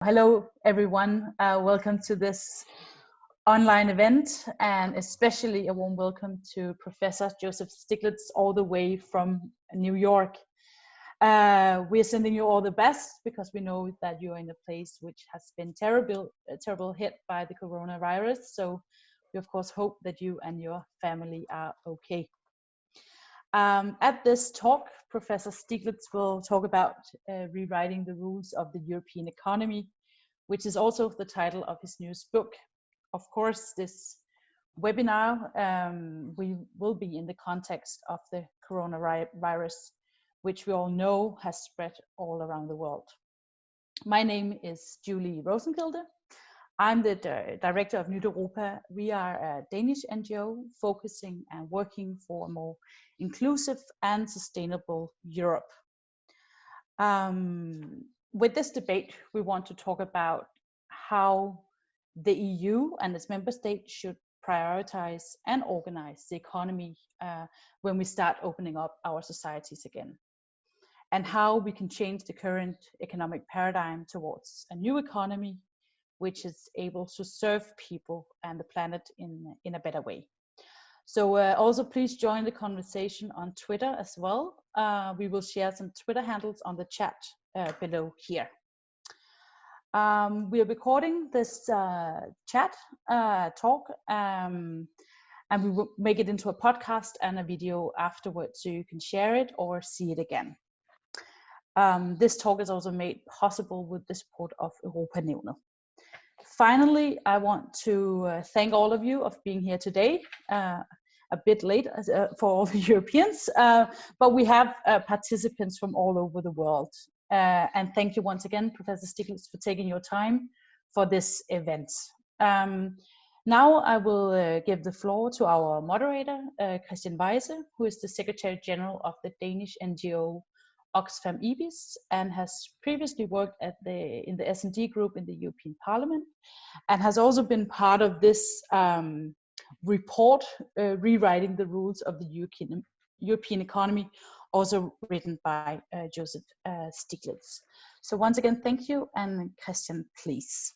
Hello, everyone. Welcome to this online event, and especially a warm welcome to Professor Joseph Stiglitz, all the way from New York. We are sending you all the best because we know that you are in a place which has been terrible hit by the coronavirus. So we, of course, hope that you and your family are okay. At this talk, Professor Stiglitz will talk about rewriting the rules of the European economy, which is also the title of his newest book. Of course, this webinar will be in the context of the coronavirus, which we all know has spread all around the world. My name is Julie Rosenkilde. I'm the director of Nyt Europa. We are a Danish NGO focusing and working for a more inclusive and sustainable Europe. With this debate, we want to talk about how the EU and its member states should prioritize and organize the economy when we start opening up our societies again, and how we can change the current economic paradigm towards a new economy which is able to serve people and the planet in a better way. So also please join the conversation on Twitter as well. We will share some Twitter handles on the chat below here. We are recording this chat talk and we will make it into a podcast and a video afterwards, so you can share it or see it again. This talk is also made possible with the support of Europa-Nævnet. Finally, I want to thank all of you of being here today. A bit late for all the Europeans, but we have participants from all over the world. And thank you once again, Professor Stiglitz, for taking your time for this event. Now I will give the floor to our moderator, Kristian Weise, who is the Secretary General of the Danish NGO Oxfam IBIS and has previously worked in the S&D group in the European Parliament and has also been part of this report rewriting the rules of the European economy, also written by Joseph Stiglitz. So once again, thank you, and Kristian, please.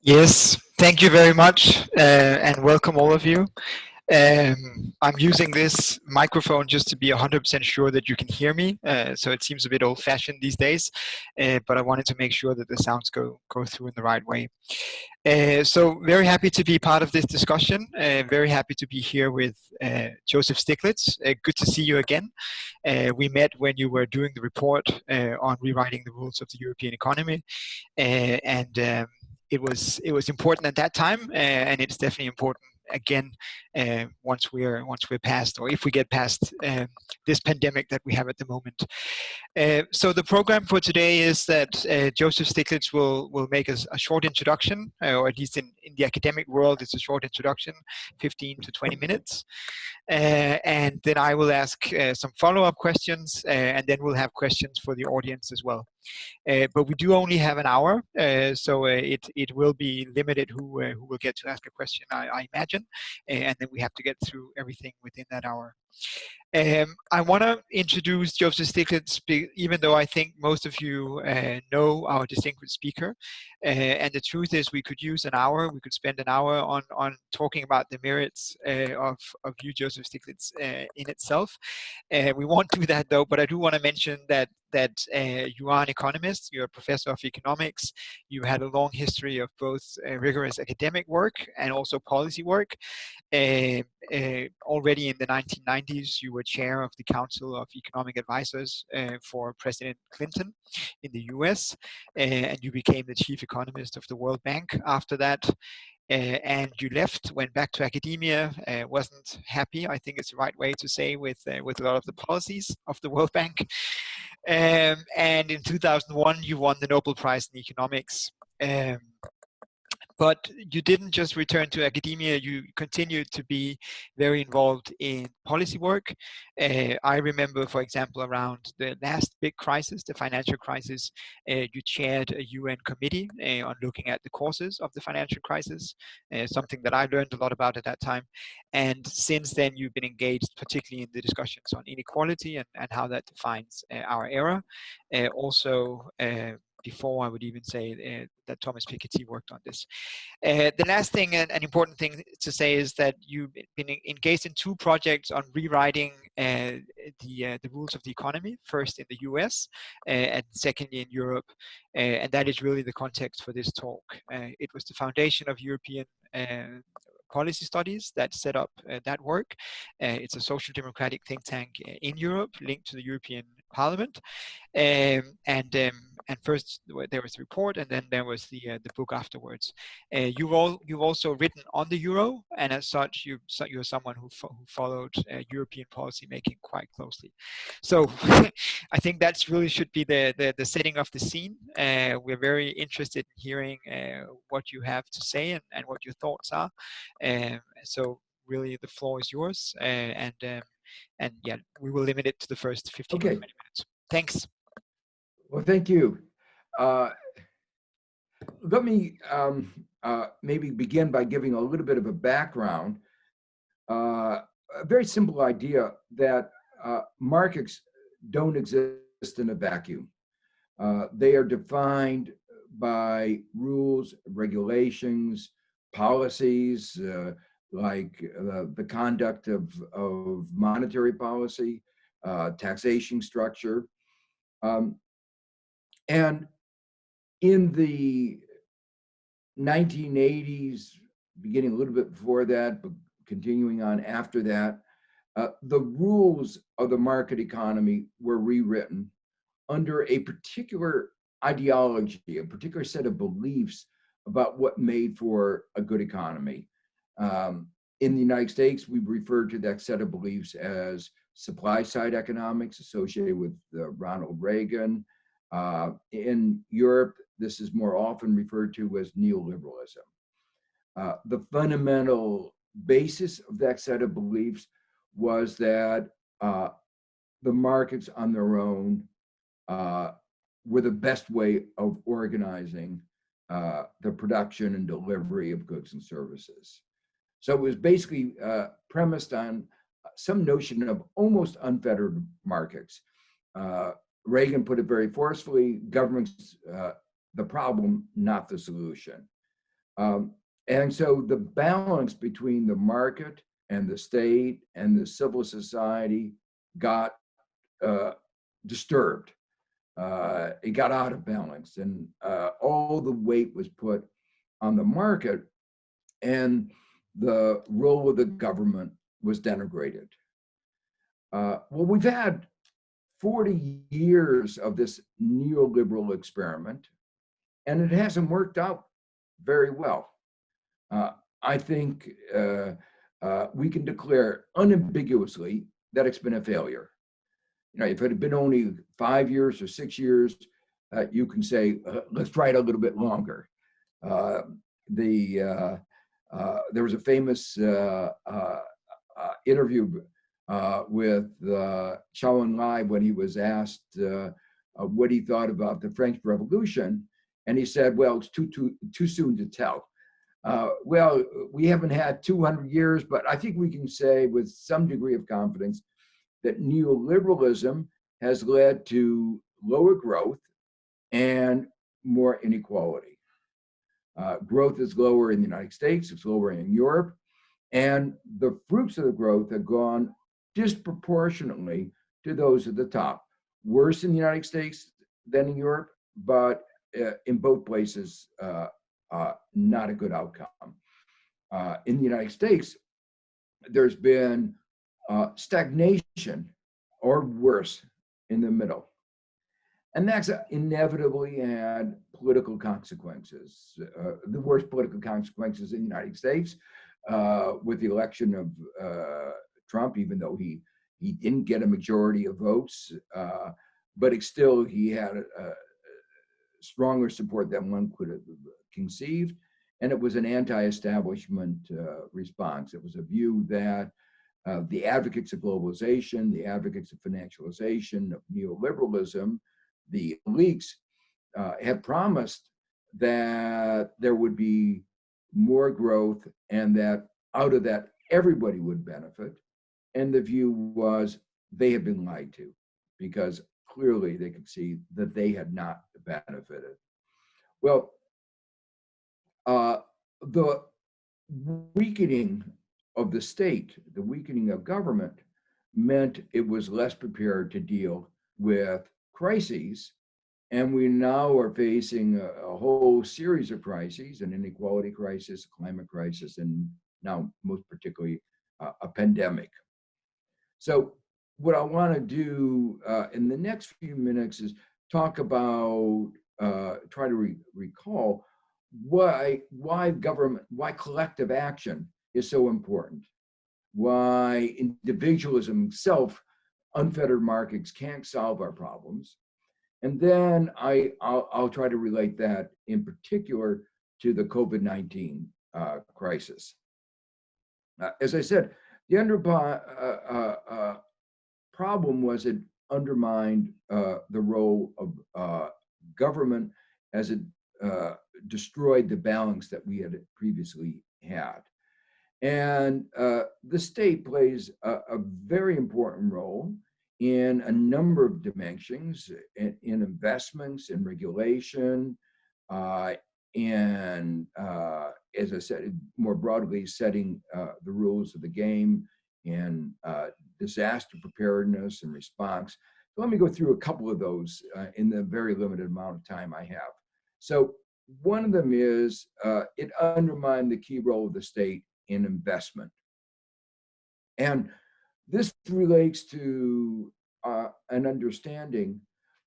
Yes, thank you very much, and welcome all of you. I'm using this microphone just to be 100% sure that you can hear me, so it seems a bit old-fashioned these days, but I wanted to make sure that the sounds go through in the right way. So very happy to be part of this discussion, very happy to be here with Joseph Stiglitz. Good to see you again. We met when you were doing the report on rewriting the rules of the European economy, and it was important at that time, and it's definitely important again once we're past, or if we get past this pandemic that we have at the moment. So the program for today is that Joseph Stiglitz will make us a short introduction, or at least in the academic world it's a short introduction, 15 to 20 minutes, and then I will ask some follow-up questions, and then we'll have questions for the audience as well. But we do only have an hour, so it will be limited who will get to ask a question, I imagine, and then we have to get through everything within that hour. I want to introduce Joseph Stiglitz, even though I think most of you know our distinguished speaker. And the truth is, we could use an hour. We could spend an hour on talking about the merits of you, Joseph Stiglitz, in itself. We won't do that though. But I do want to mention that you are an economist. You're a professor of economics. You had a long history of both rigorous academic work and also policy work. Already in the 1990s, you were chair of the Council of Economic Advisors for President Clinton in the US, and you became the chief economist of the World Bank after that. And you went back to academia, wasn't happy, I think it's the right way to say, with a lot of the policies of the World Bank. And in 2001, you won the Nobel Prize in Economics. But you didn't just return to academia, you continued to be very involved in policy work. I remember, for example, around the last big crisis, the financial crisis, you chaired a UN committee on looking at the causes of the financial crisis, something that I learned a lot about at that time. And since then, you've been engaged particularly in the discussions on inequality and how that defines our era. Also before I would even say that Thomas Piketty worked on this. The last thing, an important thing to say, is that you've been engaged in 2 projects on rewriting the rules of the economy, first in the US and secondly in Europe, and that is really the context for this talk. It was the foundation of European policy studies that set up that work. It's a social democratic think tank in Europe linked to the European Parliament. And first there was the report, and then there was the book afterwards. You've also written on the euro, and as such, you're someone who followed European policy making quite closely. So I think that's really should be the setting of the scene. We're very interested in hearing what you have to say and what your thoughts are. So really, the floor is yours, and yeah, we will limit it to the first 15 or 20 minutes. Thanks. Well, thank you. Let me maybe begin by giving a little bit of a background. A very simple idea that markets don't exist in a vacuum. They are defined by rules, regulations, policies, like the conduct of monetary policy, taxation structure. And in the 1980s, beginning a little bit before that, but continuing on after that, the rules of the market economy were rewritten under a particular ideology, a particular set of beliefs about what made for a good economy. In the United States, we refer to that set of beliefs as supply side economics, associated with Ronald Reagan. In Europe, this is more often referred to as neoliberalism. The fundamental basis of that set of beliefs was that the markets on their own were the best way of organizing the production and delivery of goods and services. So it was basically premised on some notion of almost unfettered markets. Reagan put it very forcefully: government's the problem, not the solution. And so the balance between the market and the state and the civil society got disturbed. It got out of balance, and all the weight was put on the market, and the role of the government was denigrated. Well, we've had 40 years of this neoliberal experiment, and it hasn't worked out very well. I think we can declare unambiguously that it's been a failure. You know, if it had been only 5 years or 6 years, you can say, let's try it a little bit longer. There was a famous interview with Zhou Enlai when he was asked what he thought about the French Revolution, and he said, well, it's too soon to tell. Well, we haven't had 200 years, but I think we can say with some degree of confidence that neoliberalism has led to lower growth and more inequality. Growth is lower in the United States, it's lower in Europe, and the fruits of the growth have gone disproportionately to those at the top. Worse in the United States than in Europe, but in both places, not a good outcome. In the United States, there's been stagnation or worse in the middle. And that's inevitably had political consequences. The worst political consequences in the United States with the election of Trump, even though he didn't get a majority of votes, but he had a stronger support than one could have conceived. And it was an anti-establishment response. It was a view that the advocates of globalization, the advocates of financialization, of neoliberalism, the elites have promised that there would be more growth and that out of that everybody would benefit. And the view was they have been lied to, because clearly they could see that they had not benefited. Well, the weakening of the state, the weakening of government, meant it was less prepared to deal with crises. And we now are facing a whole series of crises, an inequality crisis, a climate crisis, and now most particularly a pandemic. So what I want to do in the next few minutes is talk about, try to recall why collective action is so important, why individualism, unfettered markets can't solve our problems. And then I'll try to relate that in particular to the COVID-19 crisis. As I said, the problem was it undermined the role of government as it destroyed the balance that we had previously had. And the state plays a very important role in a number of dimensions, in investments, in regulation, and as I said, more broadly, setting the rules of the game in disaster preparedness and response. So let me go through a couple of those in the very limited amount of time I have. So one of them is it undermined the key role of the state in investment. And this relates to an understanding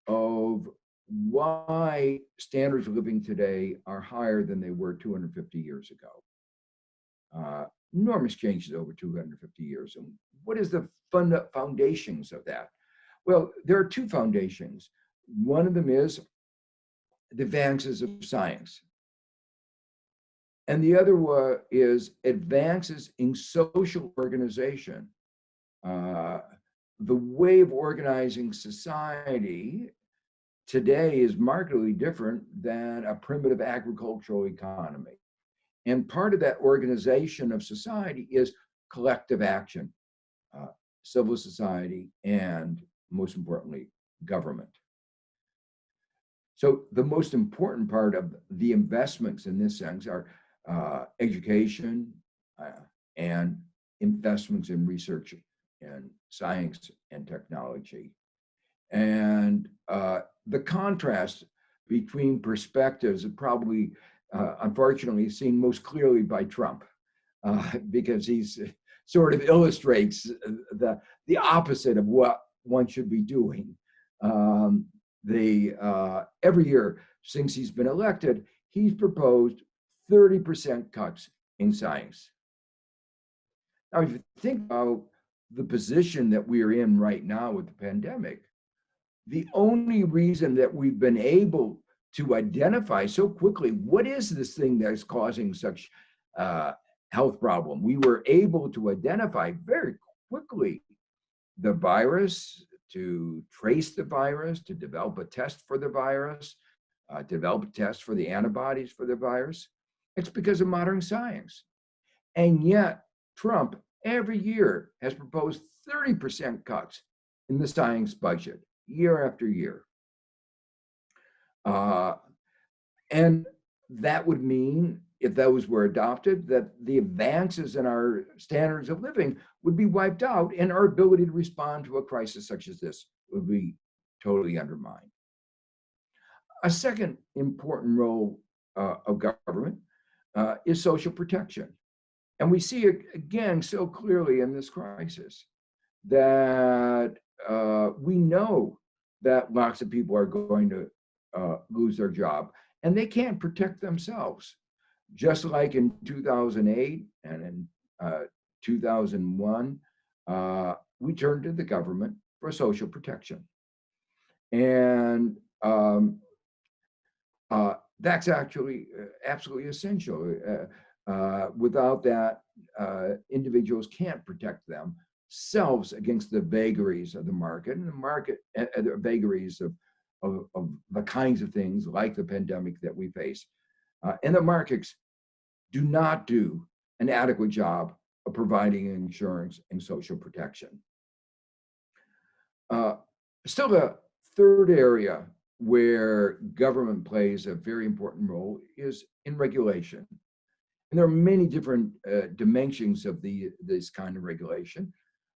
of why standards of living today are higher than they were 250 years ago. Enormous changes over 250 years. And what is the foundations of that? Well, there are two foundations. One of them is the advances of science. And the other one is advances in social organization. The way of organizing society today is markedly different than a primitive agricultural economy. And part of that organization of society is collective action, civil society, and most importantly, government. So the most important part of the investments in this sense are education and investments in research and science and technology. And the contrast between perspectives is probably, unfortunately, seen most clearly by Trump, because he's sort of illustrates the opposite of what one should be doing. Every year since he's been elected, he's proposed 30% cuts in science. Now, if you think about the position that we are in right now with the pandemic, the only reason that we've been able to identify so quickly what is this thing that is causing such health problem, we were able to identify very quickly the virus, to trace the virus, to develop a test for the virus, develop a test for the antibodies for the virus. It's because of modern science. And yet Trump every year has proposed 30% cuts in the science budget, year after year. And that would mean, if those were adopted, that the advances in our standards of living would be wiped out and our ability to respond to a crisis such as this would be totally undermined. A second important role of government is social protection. And we see it again so clearly in this crisis that we know that lots of people are going to lose their job and they can't protect themselves. Just like in 2008 and in 2001, we turned to the government for social protection. And that's actually absolutely essential. Without that, individuals can't protect themselves against the vagaries of the market, and the vagaries of the kinds of things like the pandemic that we face. And the markets do not do an adequate job of providing insurance and social protection. Still, the third area where government plays a very important role is in regulation. And there are many different dimensions of this kind of regulation.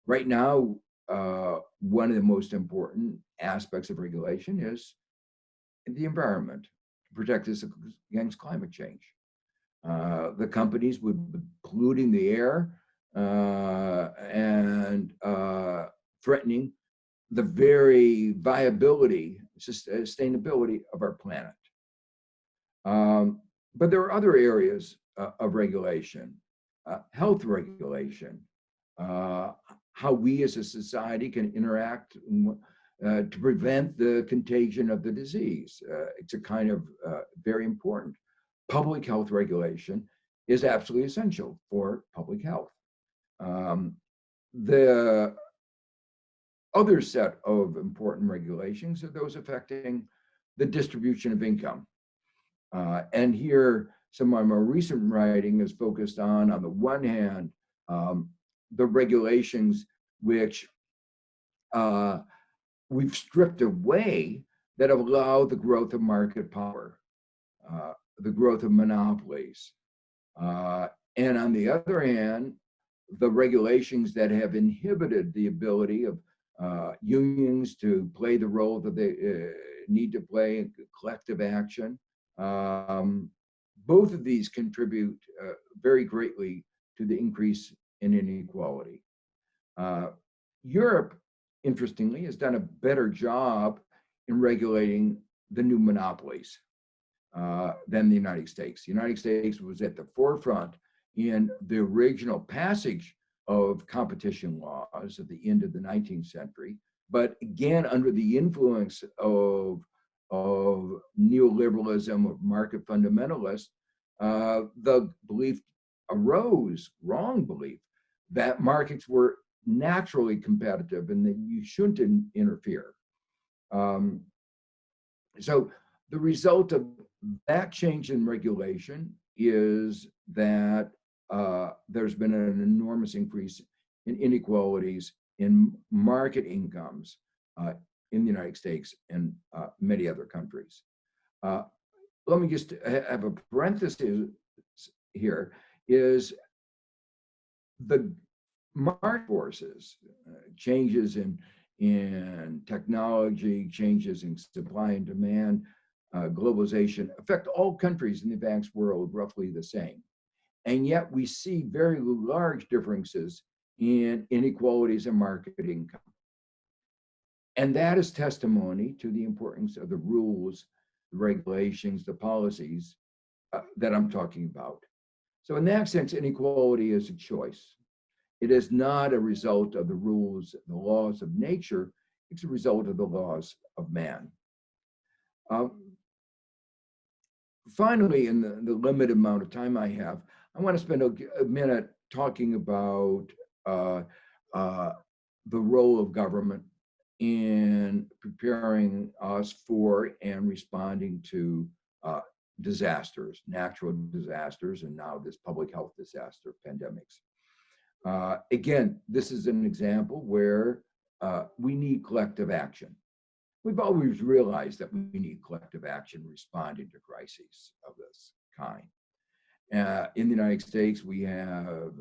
Right now, one of the most important aspects of regulation is the environment, to protect us against climate change. The companies would be polluting the air and threatening the very viability, sustainability of our planet. But there are other areas of regulation, health regulation, how we as a society can interact to prevent the contagion of the disease. It's a kind of very important. Public health regulation is absolutely essential for public health. The other set of important regulations are those affecting the distribution of income. And here, some of my more recent writing is focused on the one hand, the regulations which we've stripped away that allow the growth of market power, the growth of monopolies. And on the other hand, the regulations that have inhibited the ability of unions to play the role that they need to play in collective action. Both of these contribute very greatly to the increase in inequality. Europe, interestingly, has done a better job in regulating the new monopolies than the United States. The United States was at the forefront in the original passage of competition laws at the end of the 19th century, but again, under the influence of neoliberalism, of market fundamentalists, the belief arose, wrong belief, that markets were naturally competitive and that you shouldn't interfere. So the result of that change in regulation is that there's been an enormous increase in inequalities in market incomes in the United States and many other countries. Let me just have a parenthesis here, is the market forces, changes in technology, changes in supply and demand, globalization affect all countries in the advanced world roughly the same. And yet we see very large differences in inequalities in market income. And that is testimony to the importance of the rules, the regulations, the policies that I'm talking about. So in that sense, inequality is a choice. It is not a result of the rules, the laws of nature. It's a result of the laws of man. Finally, in the limited amount of time I have, I want to spend a minute talking about the role of government in preparing us for and responding to disasters, natural disasters, and now this public health disaster, pandemics. Again, this is an example where we need collective action. We've always realized that we need collective action responding to crises of this kind. In the United States, we have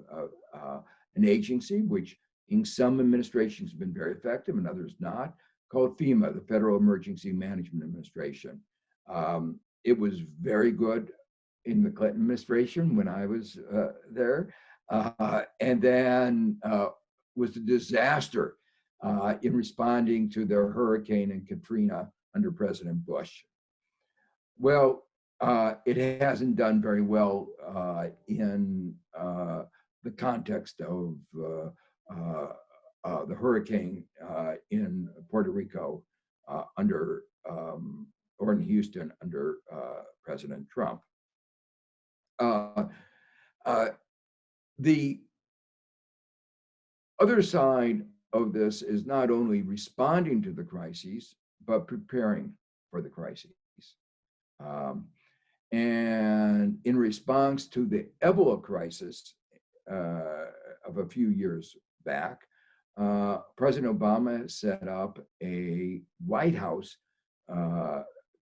an agency which in some administrations has been very effective and others not, called FEMA, the Federal Emergency Management Administration. It was very good in the Clinton administration when I was there, and then was a disaster in responding to the hurricane and Katrina under President Bush. Well, it hasn't done very well in the context of the hurricane in Puerto Rico or in Houston under President Trump. The other side of this is not only responding to the crises, but preparing for the crises. And in response to the Ebola crisis of a few years back, President Obama set up a White House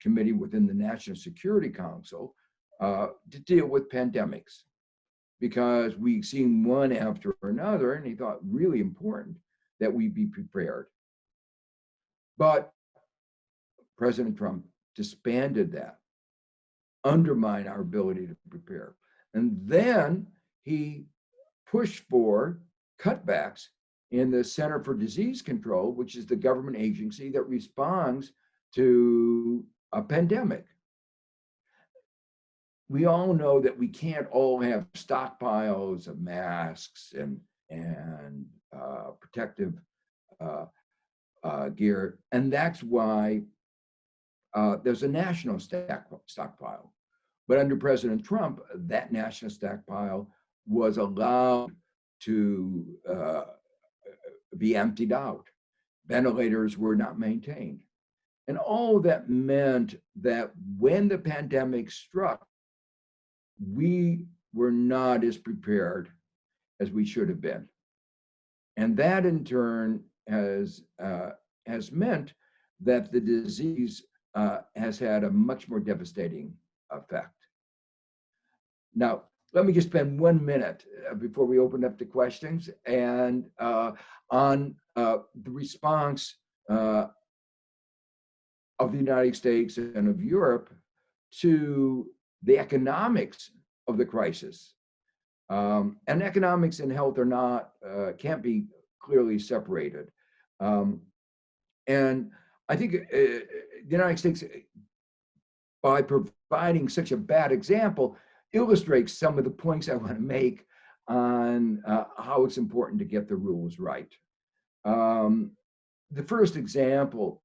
committee within the National Security Council to deal with pandemics, because we've seen one after another, and he thought really important that we be prepared. But President Trump disbanded that, undermined our ability to prepare. And then he pushed for cutbacks in the Center for Disease Control, which is the government agency that responds to a pandemic. We all know that we can't all have stockpiles of masks and protective gear, and that's why there's a national stockpile. But under President Trump, that national stockpile was allowed to be emptied out. Ventilators were not maintained. And all that meant that when the pandemic struck, we were not as prepared as we should have been. And that in turn has meant that the disease has had a much more devastating effect. Now, let me just spend 1 minute before we open up to questions and on the response of the United States and of Europe to the economics of the crisis. And economics and health are not, can't be clearly separated. And I think the United States, by providing such a bad example, illustrates some of the points I want to make on how it's important to get the rules right. The first example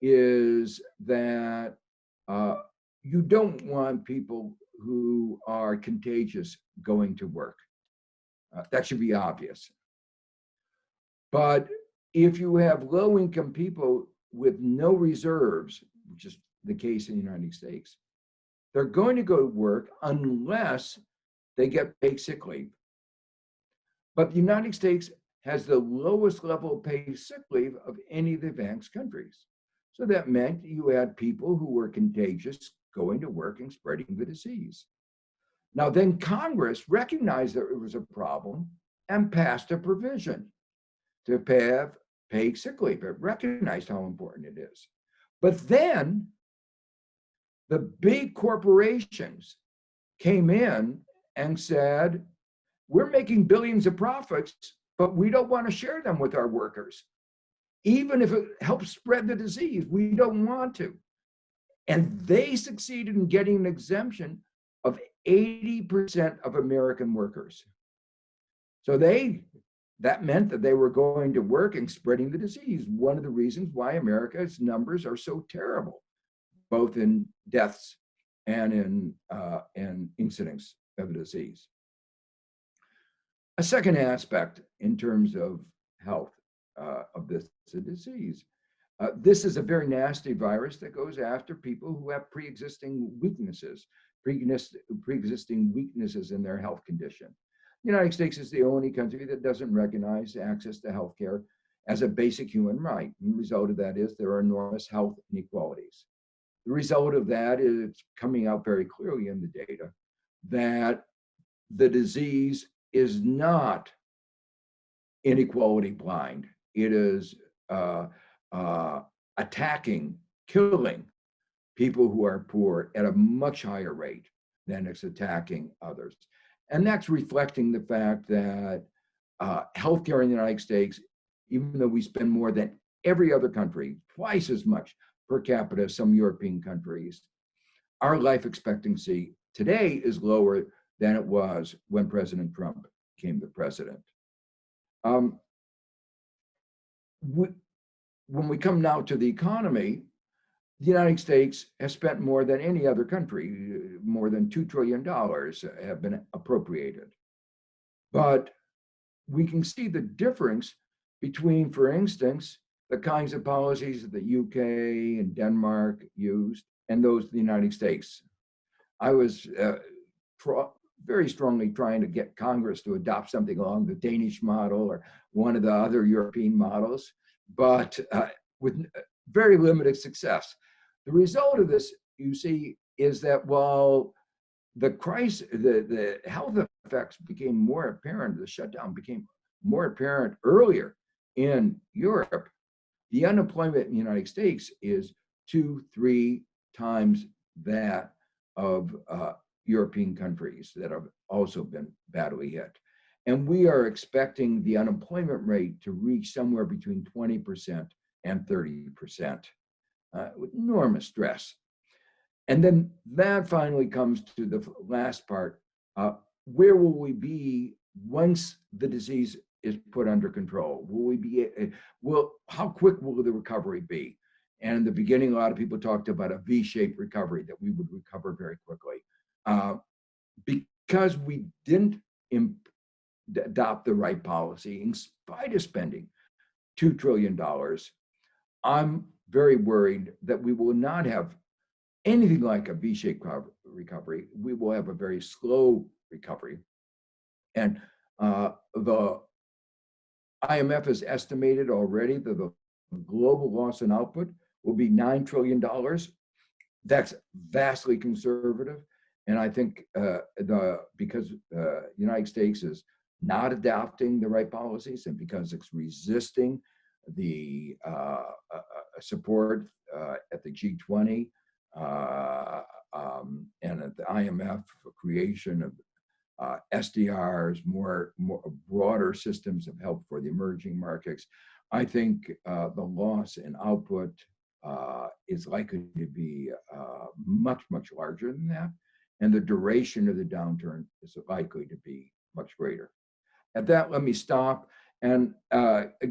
is that you don't want people who are contagious going to work. That should be obvious. But if you have low-income people with no reserves, which is the case in the United States, they're going to go to work unless they get paid sick leave. But the United States has the lowest level of paid sick leave of any of the advanced countries. So that meant you had people who were contagious going to work and spreading the disease. Now then Congress recognized that it was a problem and passed a provision to have paid sick leave. It recognized how important it is. But then the big corporations came in and said, we're making billions of profits, but we don't want to share them with our workers. Even if it helps spread the disease, we don't want to. And they succeeded in getting an exemption of 80% of American workers. So that meant that they were going to work and spreading the disease. One of the reasons why America's numbers are so terrible, both in deaths and in incidence of the disease. A second aspect in terms of health of this disease. This is a very nasty virus that goes after people who have pre-existing weaknesses in their health condition. The United States is the only country that doesn't recognize access to healthcare as a basic human right. And the result of that is there are enormous health inequalities. The result of that is it's coming out very clearly in the data that the disease is not inequality blind. It is attacking, killing people who are poor at a much higher rate than it's attacking others. And that's reflecting the fact that healthcare in the United States, even though we spend more than every other country, twice as much per capita as some European countries, our life expectancy today is lower than it was when President Trump became the president. When we come now to the economy, the United States has spent more than any other country. More than $2 trillion have been appropriated. But we can see the difference between, for instance, the kinds of policies that the UK and Denmark used and those of the United States. I was very strongly trying to get Congress to adopt something along the Danish model or one of the other European models, but with very limited success. The result of this, you see, is that while the health effects became more apparent, the shutdown became more apparent earlier in Europe, the unemployment in the United States is 2-3 times that of European countries that have also been badly hit. And we are expecting the unemployment rate to reach somewhere between 20% and 30%, with enormous stress. And then that finally comes to the last part. Where will we be once the disease is put under control? Will we be, how quick will the recovery be? And in the beginning, a lot of people talked about a V-shaped recovery, that we would recover very quickly. Because we didn't adopt the right policy, in spite of spending $2 trillion, I'm very worried that we will not have anything like a V-shaped recovery. We will have a very slow recovery. And the IMF has estimated already that the global loss in output will be $9 trillion. That's vastly conservative. And I think because the United States is not adopting the right policies, and because it's resisting the support at the G20 and at the IMF for creation of SDRs, more broader systems of help for the emerging markets, I think the loss in output is likely to be much, much larger than that. And the duration of the downturn is likely to be much greater. At that, let me stop. And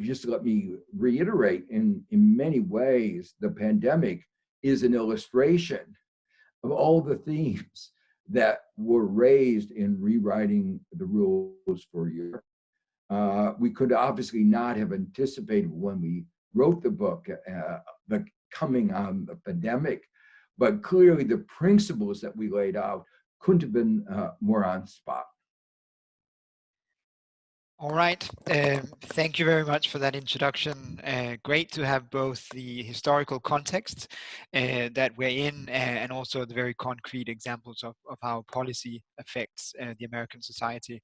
just let me reiterate, in many ways, the pandemic is an illustration of all the themes that were raised in rewriting the rules for Europe. We could obviously not have anticipated when we wrote the book the coming on the pandemic, but clearly the principles that we laid out couldn't have been more on spot. All right, thank you very much for that introduction. Great to have both the historical context that we're in and also the very concrete examples of how policy affects the American society.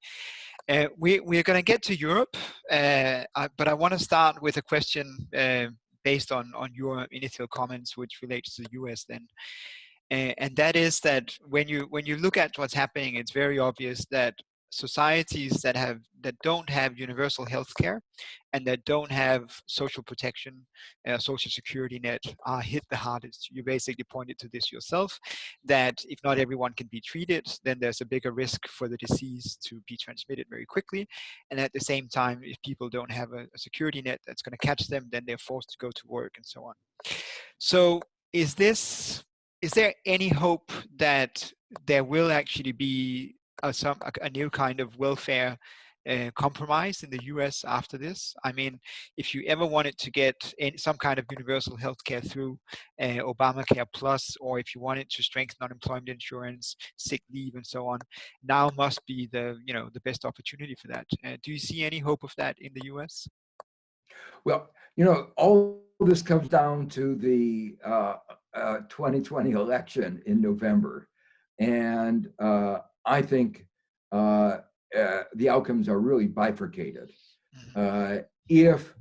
We're going to get to Europe, but I want to start with a question based on your initial comments, which relates to the US then. And that is that when you look at what's happening, it's very obvious that societies that don't have universal health care and that don't have social protection, social security net are hit the hardest. You basically pointed to this yourself, that if not everyone can be treated, then there's a bigger risk for the disease to be transmitted very quickly. And at the same time, if people don't have a security net that's going to catch them, then they're forced to go to work and so on. So is there any hope that there will actually be a new kind of welfare compromise in the US after this? I mean, if you ever wanted to get some kind of universal healthcare through Obamacare Plus, or if you wanted to strengthen unemployment insurance, sick leave, and so on, now must be the best opportunity for that. Do you see any hope of that in the US? Well, all this comes down to the 2020 election in November, and I think the outcomes are really bifurcated. If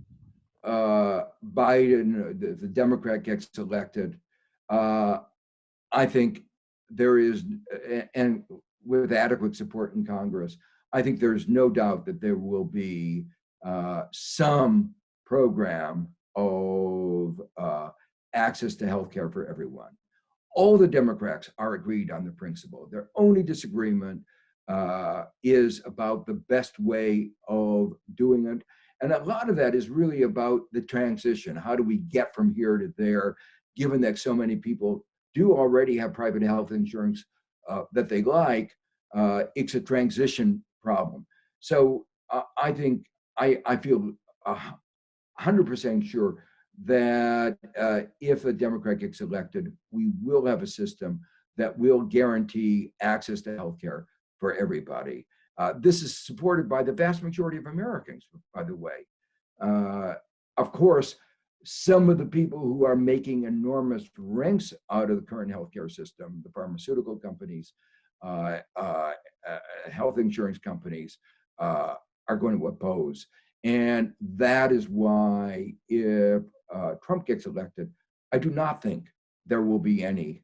Biden, the Democrat, gets elected, I think there is, and with adequate support in Congress, I think there's no doubt that there will be some program of access to healthcare for everyone. All the Democrats are agreed on the principle. Their only disagreement is about the best way of doing it. And a lot of that is really about the transition. How do we get from here to there, given that so many people do already have private health insurance that they like? It's a transition problem. So I think I feel 100% sure that if a Democrat gets elected, we will have a system that will guarantee access to healthcare for everybody. This is supported by the vast majority of Americans, by the way. Of course, some of the people who are making enormous rents out of the current healthcare system, the pharmaceutical companies, health insurance companies, are going to oppose. And that is why if Trump gets elected, I do not think there will be any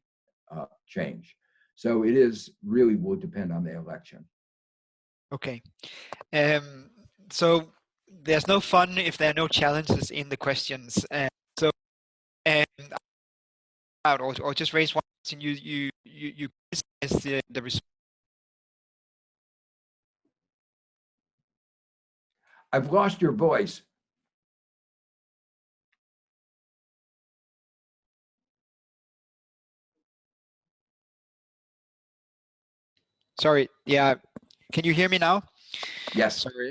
change. So it is really will depend on the election. Okay. So there's no fun if there are no challenges in the questions. Or just raise one question. You criticize the response. I've lost your voice. Sorry. Yeah. Can you hear me now? Yes. Sorry.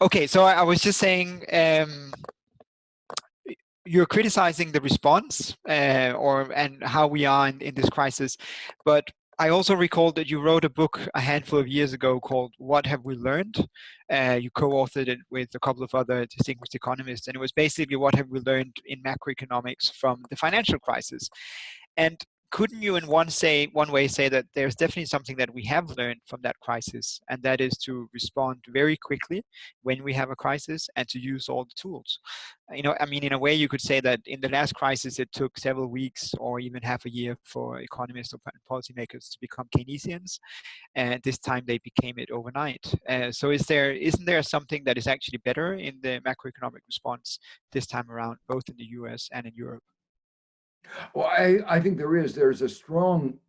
Okay. So I was just saying, you're criticizing the response and how we are in this crisis, but I also recall that you wrote a book a handful of years ago called "What Have We Learned?" You co-authored it with a couple of other distinguished economists, and it was basically what have we learned in macroeconomics from the financial crisis. And couldn't you in one way say that there's definitely something that we have learned from that crisis, and that is to respond very quickly when we have a crisis and to use all the tools? You know, I mean, in a way you could say that in the last crisis it took several weeks or even half a year for economists or policymakers to become Keynesians, and this time they became it overnight. So isn't there something that is actually better in the macroeconomic response this time around, both in the US and in Europe? Well, I think there's a strong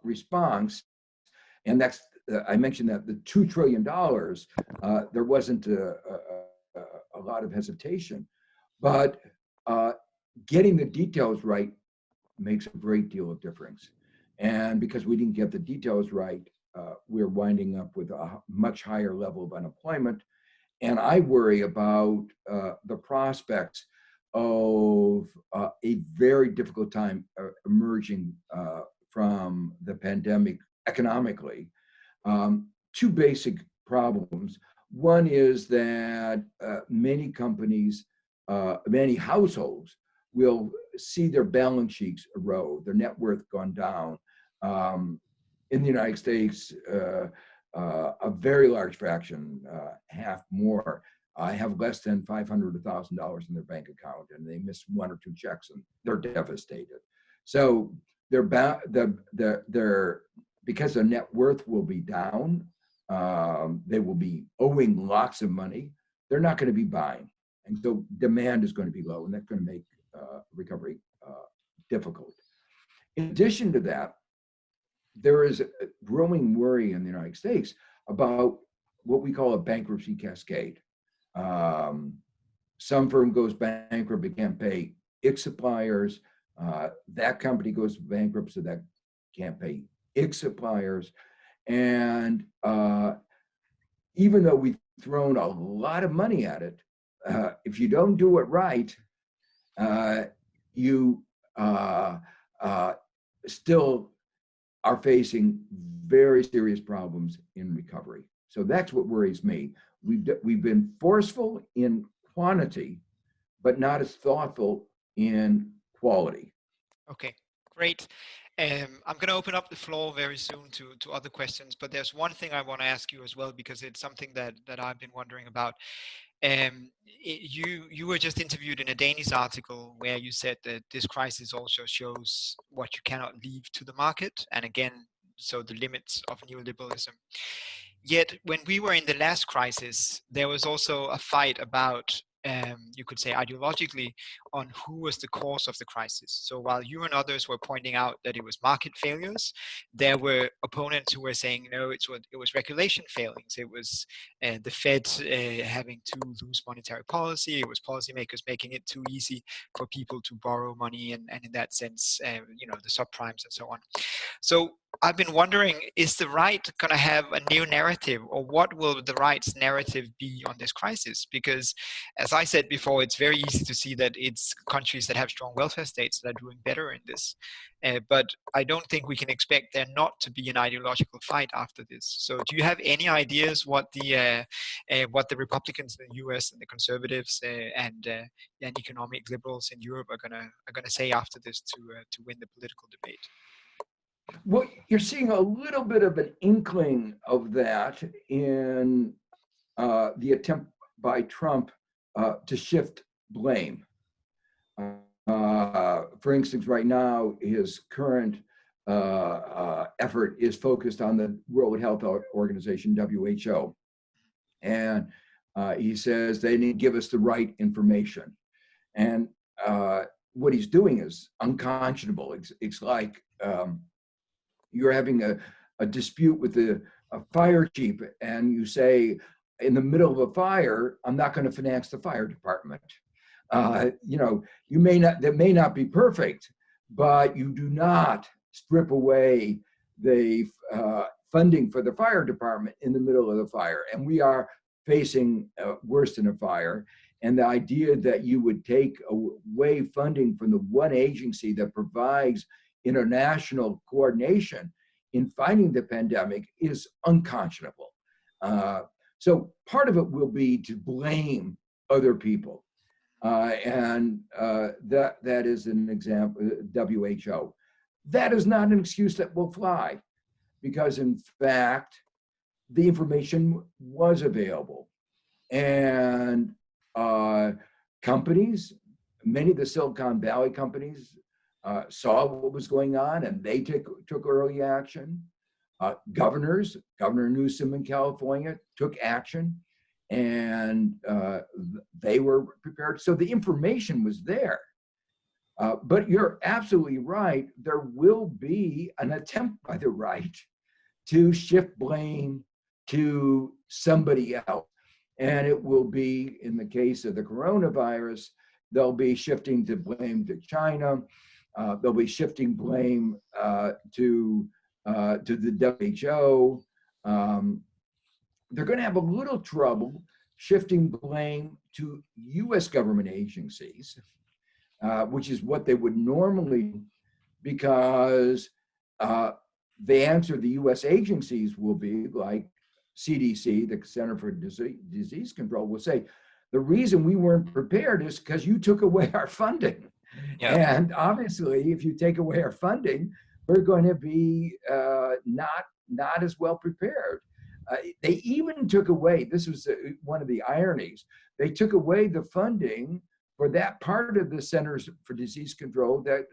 response, and that's I mentioned that the $2 trillion, there wasn't a lot of hesitation, but getting the details right makes a great deal of difference. And because we didn't get the details right, we're winding up with a much higher level of unemployment. And I worry about the prospects of a very difficult time emerging from the pandemic economically. Two basic problems. One is that many companies, many households will see their balance sheets erode, their net worth gone down. In the United States, a very large fraction, half more, have less than $500 to $1,000 in their bank account, and they miss one or two checks and they're devastated. So because their net worth will be down, they will be owing lots of money. They're not going to be buying, and so demand is going to be low, and that's going to make recovery difficult. In addition to that, there is a growing worry in the United States about what we call a bankruptcy cascade. Some firm goes bankrupt, it can't pay its suppliers. That company goes bankrupt, so that can't pay its suppliers. And even though we've thrown a lot of money at it, if you don't do it right, you still are facing very serious problems in recovery. So that's what worries me. We've been forceful in quantity, but not as thoughtful in quality. Okay, great. I'm going to open up the floor very soon to other questions, but there's one thing I want to ask you as well, because it's something that I've been wondering about. You were just interviewed in a Danish article where you said that this crisis also shows what you cannot leave to the market, and again, so the limits of neoliberalism. Yet when we were in the last crisis, there was also a fight about, you could say ideologically, on who was the cause of the crisis. So while you and others were pointing out that it was market failures, there were opponents who were saying, no, it was regulation failings. It was the Fed having too loose monetary policy. It was policymakers making it too easy for people to borrow money, and in that sense, you know, the subprimes and so on. So I've been wondering, is the right going to have a new narrative, or what will the right's narrative be on this crisis? Because as I said before, it's very easy to see that it countries that have strong welfare states that are doing better in this. But I don't think we can expect there not to be an ideological fight after this. So do you have any ideas what the Republicans in the US and the conservatives and economic liberals in Europe are gonna say after this to win the political debate? Well, you're seeing a little bit of an inkling of that in the attempt by Trump to shift blame. For instance, right now, his current effort is focused on the World Health Organization, WHO. And he says they didn't give us the right information. And what he's doing is unconscionable. It's like you're having a dispute with a fire chief, and you say, in the middle of a fire, I'm not going to finance the fire department. You know, that may not be perfect, but you do not strip away the funding for the fire department in the middle of the fire. And we are facing worse than a fire. And the idea that you would take away funding from the one agency that provides international coordination in fighting the pandemic is unconscionable. So part of it will be to blame other people. And that is an example, WHO. That is not an excuse that will fly, because in fact, the information was available. And companies, many of the Silicon Valley companies saw what was going on, and they took early action. Governor Newsom in California took action, and they were prepared. So the information was there. But you're absolutely right. There will be an attempt by the right to shift blame to somebody else. And it will be, in the case of the coronavirus, they'll be shifting the blame to China. They'll be shifting blame to the WHO. They're going to have a little trouble shifting blame to US government agencies, which is what they would normally, because the answer the US agencies will be like CDC, the Center for Disease Control, will say, the reason we weren't prepared is because you took away our funding. Yeah. And obviously, if you take away our funding, we're going to be not as well prepared. They even took away, this was one of the ironies, they took away the funding for that part of the Centers for Disease Control that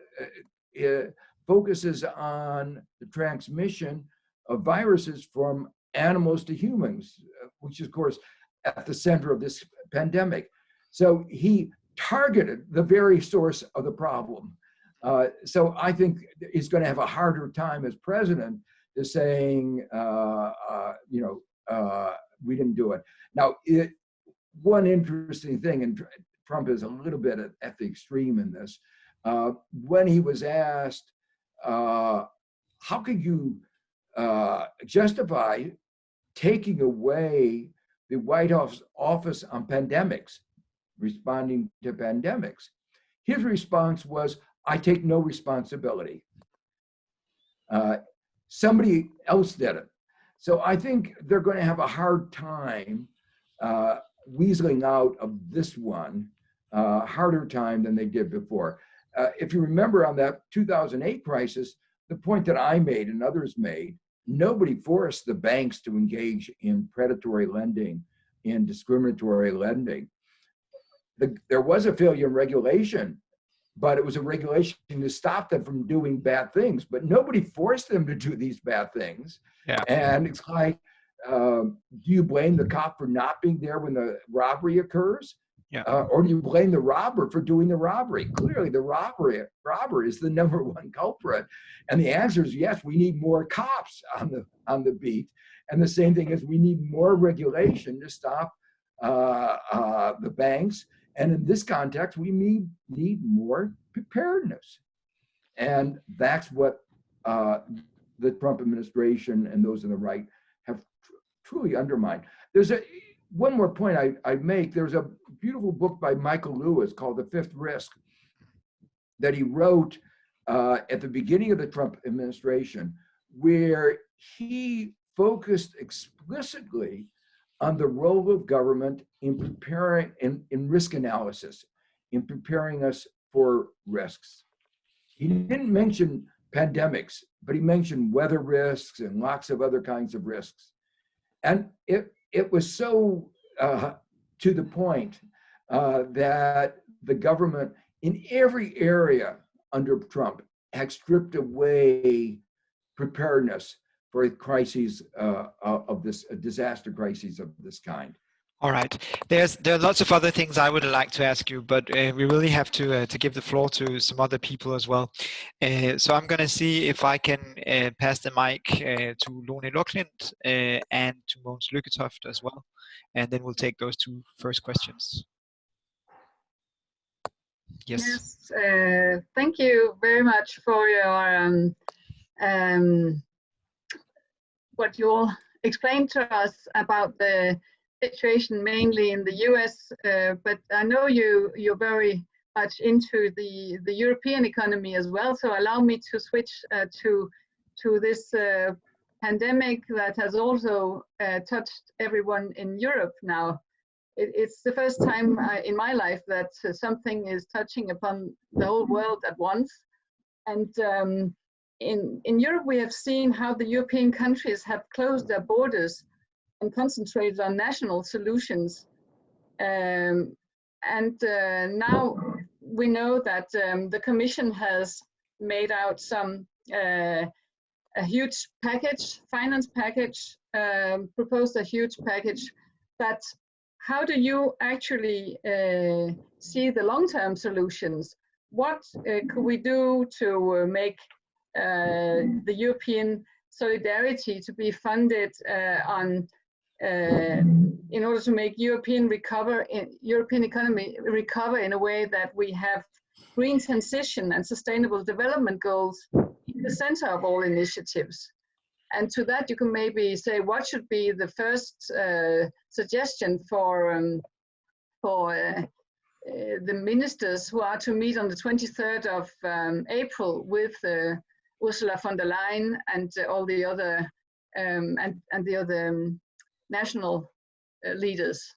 focuses on the transmission of viruses from animals to humans, which is, of course, at the center of this pandemic. So he targeted the very source of the problem. So I think he's going to have a harder time as president to saying, we didn't do it. Now, one interesting thing, and Trump is a little bit at the extreme in this, when he was asked, how could you justify taking away the White House office on pandemics, responding to pandemics? His response was, I take no responsibility. Somebody else did it. So I think they're going to have a hard time weaseling out of this one, harder time than they did before. If you remember on that 2008 crisis, the point that I made and others made, nobody forced the banks to engage in predatory lending, in discriminatory lending. There was a failure in regulation, but it was a regulation to stop them from doing bad things. But nobody forced them to do these bad things. Yeah. And it's like, do you blame the cop for not being there when the robbery occurs? Yeah. Or do you blame the robber for doing the robbery? Clearly, the robber is the number one culprit. And the answer is yes, we need more cops on the beat. And the same thing is we need more regulation to stop the banks. And in this context, we need more preparedness. And that's what the Trump administration and those on the right have truly undermined. There's one more point I'd make, there's a beautiful book by Michael Lewis called The Fifth Risk that he wrote at the beginning of the Trump administration, where he focused explicitly on the role of government in preparing, in risk analysis, in preparing us for risks. He didn't mention pandemics, but he mentioned weather risks and lots of other kinds of risks. And it was so to the point that the government in every area under Trump had stripped away preparedness for crises of this disaster crises of this kind. All right. There are lots of other things I would like to ask you, but we really have to give the floor to some other people as well. So I'm going to see if I can pass the mic to Lone Loklindt and to Mogens Lykketoft as well, and then we'll take those two first questions. Yes. Yes. Thank you very much for your what you all explained to us about the situation mainly in the US, but I know you're very much into the European economy as well. So allow me to switch to this pandemic that has also touched everyone in Europe now. It's the first time in my life that something is touching upon the whole world at once. And in Europe, we have seen how the European countries have closed their borders and concentrated on national solutions. Now we know that the Commission has made out a huge package, finance package, proposed a huge package. But how do you actually see the long-term solutions? What could we do to make the European solidarity to be funded in order to make European economy recover in a way that we have green transition and sustainable development goals in the center of all initiatives? And to that, you can maybe say what should be the first suggestion for the ministers who are to meet on the 23rd of April with Ursula von der Leyen and all the other national leaders.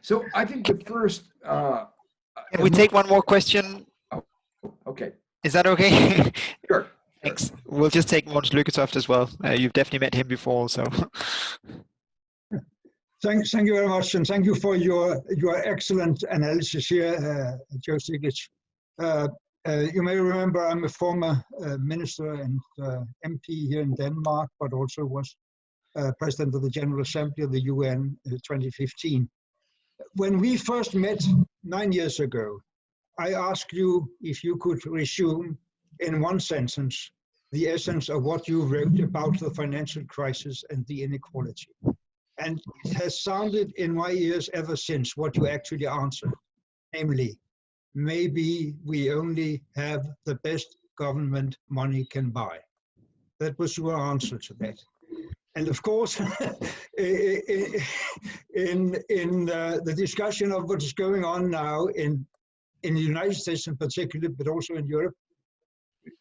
So I think the first. Can we take one more question? Oh, okay. Is that okay? Sure. Thanks. We'll just take Mogens Lykketoft as well. You've definitely met him before, so. Thank you very much, and thank you for your excellent analysis here, Joseph Stiglitz. You may remember I'm a former minister and MP here in Denmark, but also was President of the General Assembly of the UN in 2015. When we first met 9 years ago, I asked you if you could resume in one sentence the essence of what you wrote about the financial crisis and the inequality. And it has sounded in my ears ever since what you actually answered, namely, maybe we only have the best government money can buy. That was your answer to that. And of course, in the discussion of what is going on now in the United States in particular, but also in Europe,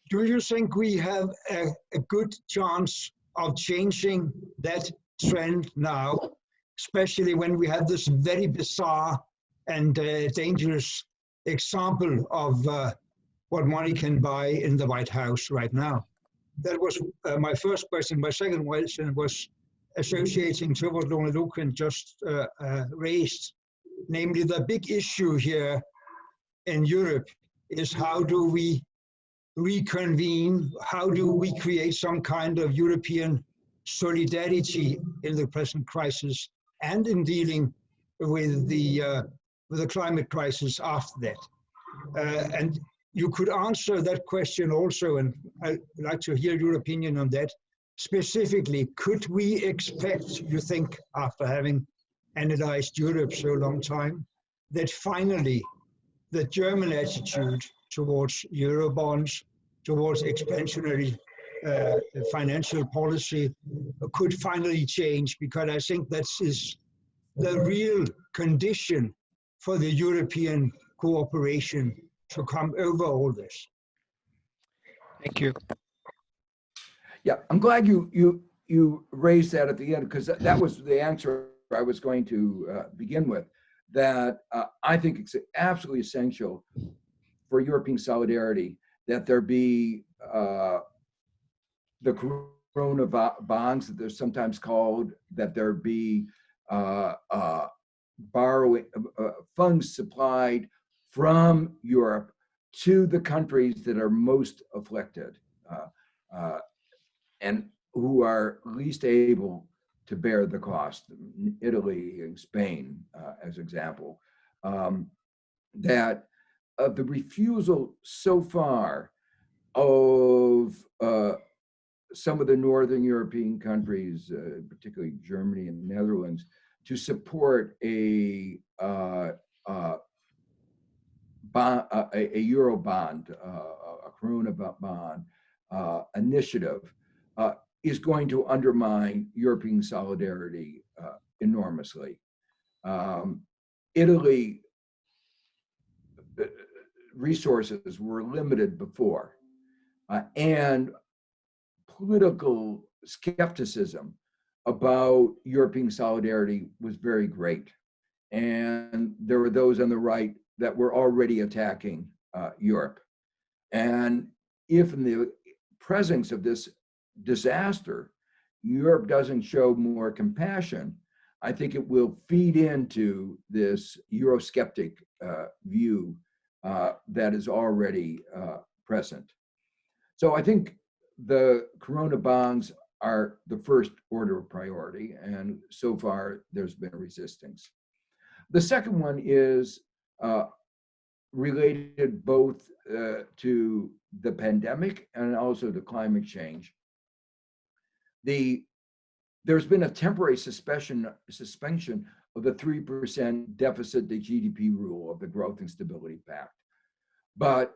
do you think we have a good chance of changing that trend now, especially when we have this very bizarre and dangerous example of what money can buy in the White House right now? That was my first question. My second question was associating to what Lone Loklindt just raised, namely the big issue here in Europe is how do we reconvene, how do we create some kind of European solidarity in the present crisis and in dealing with the climate crisis after that. And you could answer that question also, and I'd like to hear your opinion on that. Specifically, could we expect, you think, after having analyzed Europe so long time, that finally the German attitude towards Eurobonds, towards expansionary financial policy could finally change? Because I think that is the real condition for the European cooperation to come over all this? Thank you. Yeah, I'm glad you raised that at the end, because that was the answer I was going to begin with. That I think it's absolutely essential for European solidarity that there be the Corona bonds, that they're sometimes called, that there be borrowing funds supplied from Europe to the countries that are most afflicted and who are least able to bear the cost. Italy and Spain, as example, that the refusal so far of some of the Northern European countries, particularly Germany and the Netherlands, to support a Euro bond, a Corona bond initiative, is going to undermine European solidarity enormously. Italy resources were limited before, and political skepticism about European solidarity was very great. And there were those on the right that were already attacking Europe. And if in the presence of this disaster, Europe doesn't show more compassion, I think it will feed into this Eurosceptic view that is already present. So I think the Corona bonds are the first order of priority, and so far there's been a resistance. The second one is related both to the pandemic and also to climate change. There's been a temporary suspension of the 3% deficit to GDP rule of the Growth and Stability Pact. But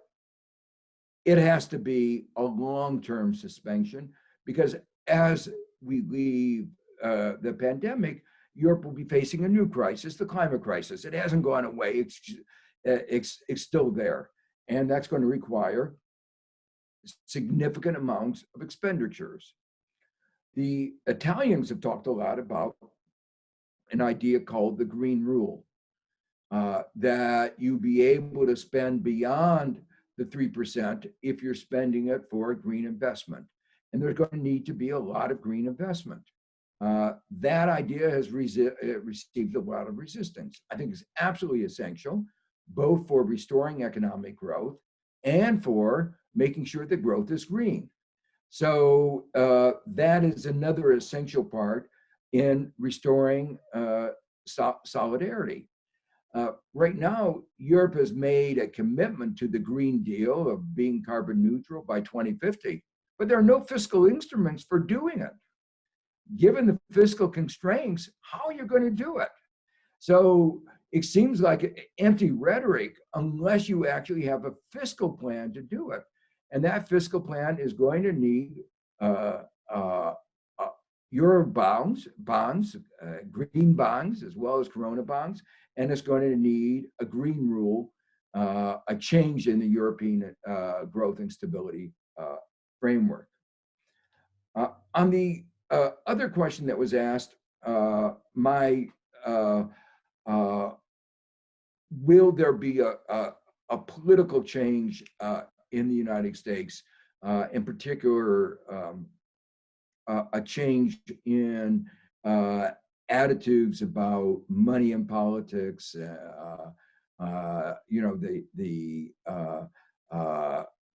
it has to be a long-term suspension, because as we leave the pandemic, Europe will be facing a new crisis, the climate crisis. It hasn't gone away, it's still there. And that's going to require significant amounts of expenditures. The Italians have talked a lot about an idea called the Green Rule, that you be able to spend beyond the 3% if you're spending it for green investment. And there's going to need to be a lot of green investment. That idea has received a lot of resistance. I think it's absolutely essential, both for restoring economic growth and for making sure that growth is green. So that is another essential part in restoring solidarity. Right now, Europe has made a commitment to the Green Deal of being carbon neutral by 2050, but there are no fiscal instruments for doing it. Given the fiscal constraints, how are you going to do it? So it seems like empty rhetoric unless you actually have a fiscal plan to do it. And that fiscal plan is going to need Euro bonds, green bonds, as well as Corona bonds, and it's going to need a green rule, a change in the European growth and stability framework. On the other question that was asked, will there be a political change in the United States, in particular, a change in attitudes about money in politics? The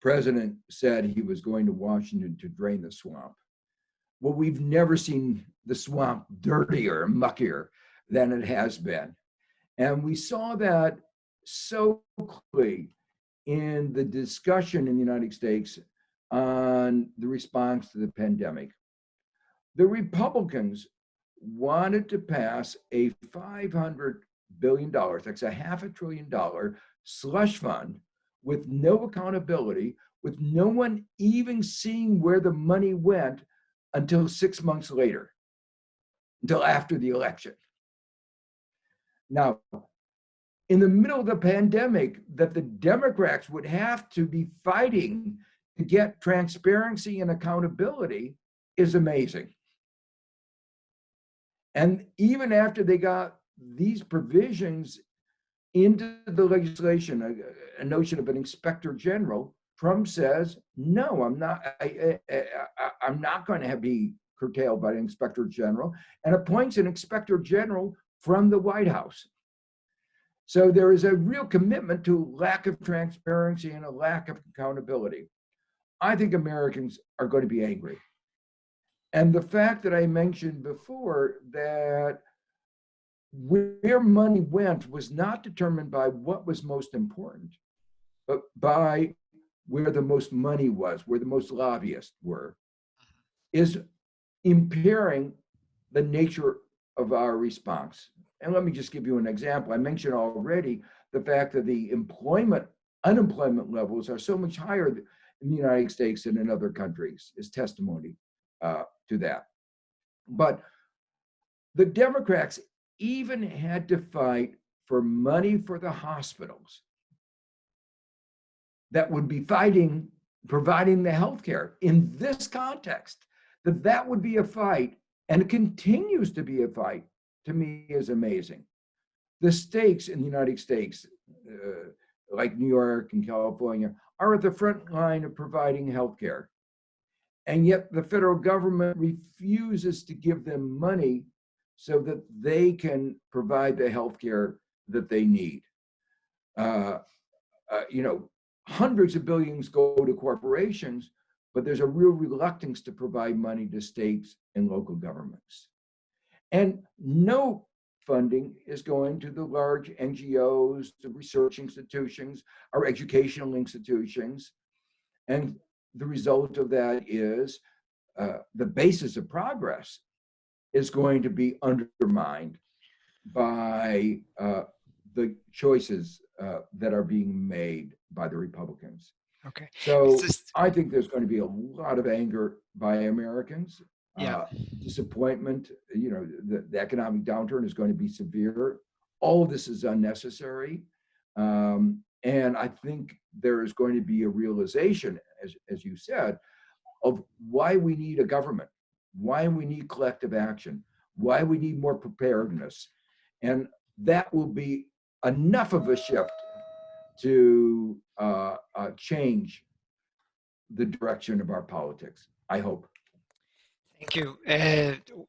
president said he was going to Washington to drain the swamp. Well, we've never seen the swamp dirtier, muckier than it has been. And we saw that so clearly in the discussion in the United States on the response to the pandemic. The Republicans wanted to pass a $500 billion, that's a $500 billion slush fund with no accountability, with no one even seeing where the money went until 6 months later, until after the election. Now, in the middle of the pandemic, that the Democrats would have to be fighting to get transparency and accountability is amazing. And even after they got these provisions into the legislation, a notion of an inspector general, Trump says, no, I'm not going to be curtailed by an inspector general, and appoints an inspector general from the White House. So there is a real commitment to lack of transparency and a lack of accountability. I think Americans are going to be angry. And the fact that I mentioned before that where money went was not determined by what was most important, but by where the most money was, where the most lobbyists were, is impairing the nature of our response. And let me just give you an example. I mentioned already the fact that the unemployment levels are so much higher in the United States than in other countries, is testimony to that. But the Democrats even had to fight for money for the hospitals that would be providing the health care in this context. That would be a fight, and it continues to be a fight, to me is amazing. The stakes in the United States, like New York and California, are at the front line of providing health care. And yet the federal government refuses to give them money so that they can provide the health care that they need. Hundreds of billions go to corporations, but there's a real reluctance to provide money to states and local governments. And no funding is going to the large NGOs, the research institutions, our educational institutions. And the result of that is the basis of progress is going to be undermined by the choices that are being made by the Republicans. Okay. So I think there's going to be a lot of anger by Americans. Disappointment, the economic downturn is going to be severe. All of this is unnecessary. And I think there is going to be a realization, as you said, of why we need a government, why we need collective action, why we need more preparedness. And that will be enough of a shift to change the direction of our politics, I hope. Thank you.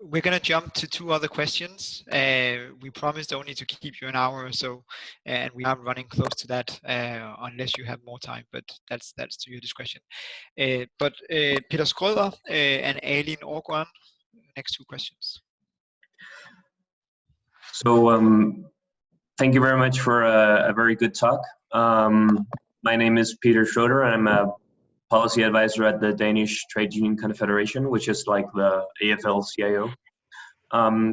We're going to jump to two other questions. We promised only to keep you an hour or so, and we are running close to that, unless you have more time, but that's to your discretion. But Peter Schröder and Aileen Orgwan, next two questions. So thank you very much for a very good talk. My name is Peter Schröder, and I'm a policy advisor at the Danish Trade Union Confederation, which is like the AFL-CIO.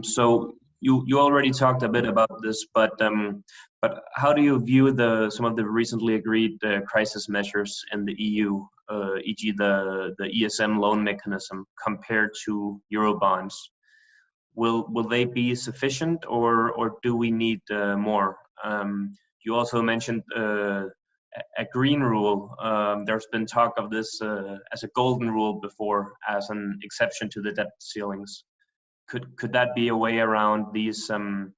So you already talked a bit about this, but how do you view some of the recently agreed crisis measures in the EU, e.g. the ESM loan mechanism compared to Eurobonds? Will they be sufficient, or do we need more? You also mentioned a green rule. There's been talk of this as a golden rule before, as an exception to the debt ceilings. Could that be a way around these debt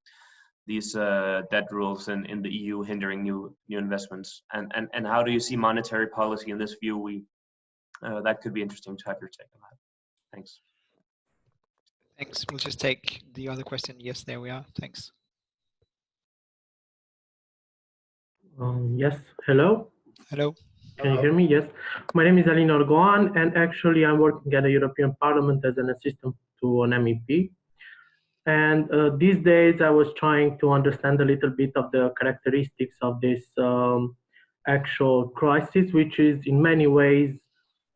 rules in the EU hindering new investments? And how do you see monetary policy in this view? That could be interesting to have your take on that. Thanks. Thanks. We'll just take the other question. Yes, there we are. Thanks. Yes, hello. Hello. Can you hear me? Yes. My name is Aileen Orgwan, and actually I'm working at the European Parliament as an assistant to an MEP. And these days I was trying to understand a little bit of the characteristics of this actual crisis, which is in many ways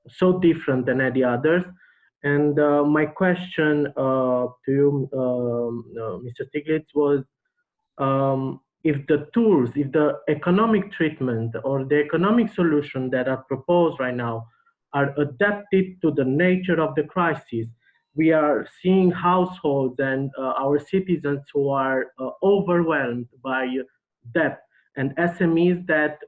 so different than any others. And my question to you, Mr. Stiglitz, was if the tools, if the economic treatment or the economic solution that are proposed right now are adapted to the nature of the crisis, we are seeing households and our citizens who are overwhelmed by debt, and SMEs that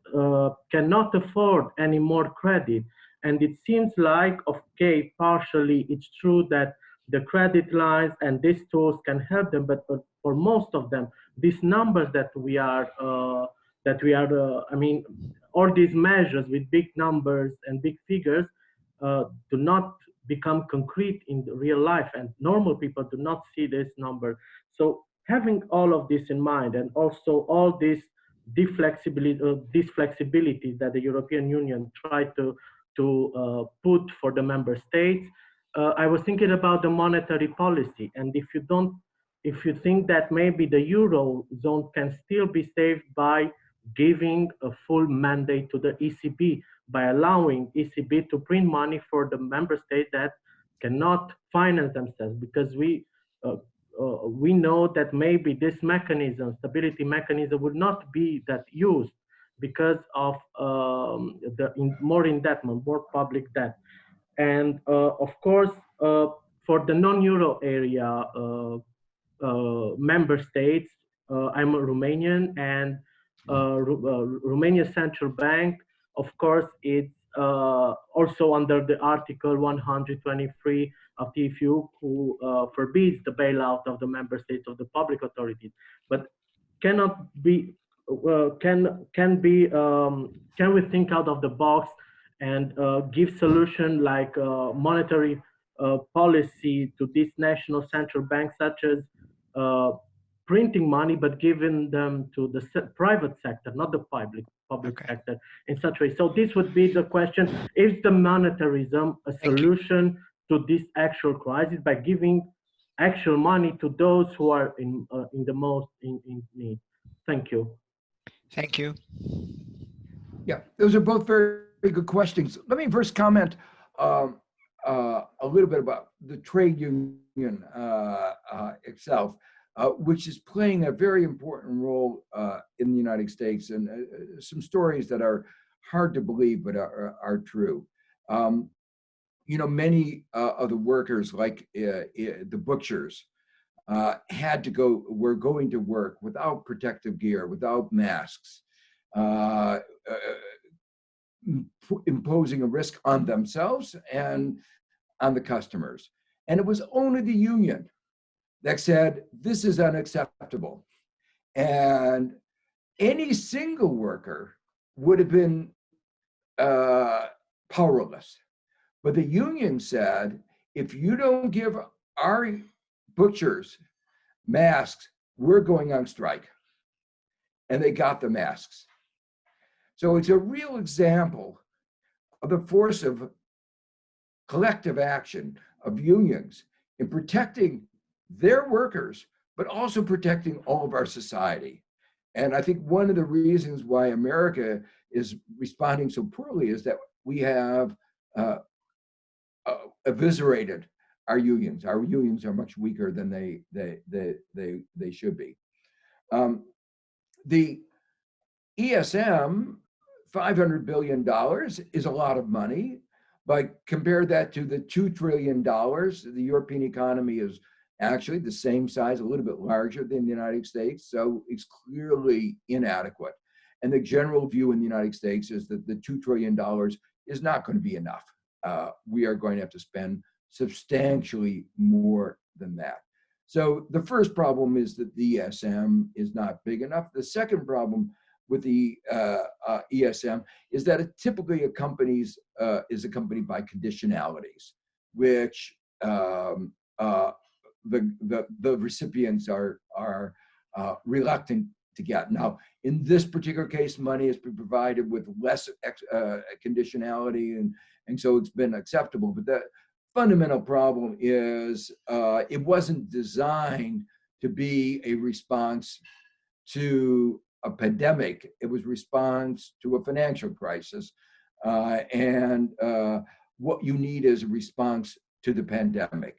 cannot afford any more credit. And it seems like, okay, partially it's true that the credit lines and these tools can help them, but for most of them, these numbers that we are, I mean, all these measures with big numbers and big figures do not become concrete in the real life, and normal people do not see this number. So having all of this in mind, and also all this flexibility that the European Union tried to put for the member states, I was thinking about the monetary policy. And if you think that maybe the Eurozone can still be saved by giving a full mandate to the ECB, by allowing ECB to print money for the member states that cannot finance themselves, because we know that maybe this mechanism, stability mechanism, would not be that used because of more indebtedness, more public debt. And of course, for the non-Euro area member states, I'm a Romanian, and Romania's central bank, of course, it's also under the Article 123 of the TFU, who forbids the bailout of the member states of the public authorities, but cannot be can we think out of the box and give solution like monetary policy to these national central banks, such as printing money, but giving them to the private sector, not the public sector, in such a way. So this would be the question: is the monetarism a solution to this actual crisis by giving actual money to those who are in the most in need? Thank you. Thank you. Yeah, those are both very, very good questions. Let me first comment a little bit about the trade union itself, which is playing a very important role in the United States, and some stories that are hard to believe but are true. You know, many of the workers, like the butchers, were going to work without protective gear, without masks, imposing a risk on themselves and on the customers. And it was only the union that said, this is unacceptable. And any single worker would have been powerless. But the union said, if you don't give our butchers masks, we're going on strike. And they got the masks. So it's a real example of the force of collective action of unions in protecting their workers, but also protecting all of our society. And I think one of the reasons why America is responding so poorly is that we have eviscerated our unions. Our unions are much weaker than they should be. The ESM, $500 billion is a lot of money, but compare that to the $2 trillion. The European economy is actually the same size, a little bit larger than the United States, so it's clearly inadequate. And the general view in the United States is that the $2 trillion is not going to be enough. We are going to have to spend substantially more than that. So the first problem is that the ESM is not big enough. The second problem with the ESM is that it typically is accompanied by conditionalities, which the recipients are reluctant to get. Now, in this particular case, money has been provided with less conditionality, and so it's been acceptable. But the fundamental problem is it wasn't designed to be a response to a pandemic. It was response to a financial crisis. And what you need is a response to the pandemic.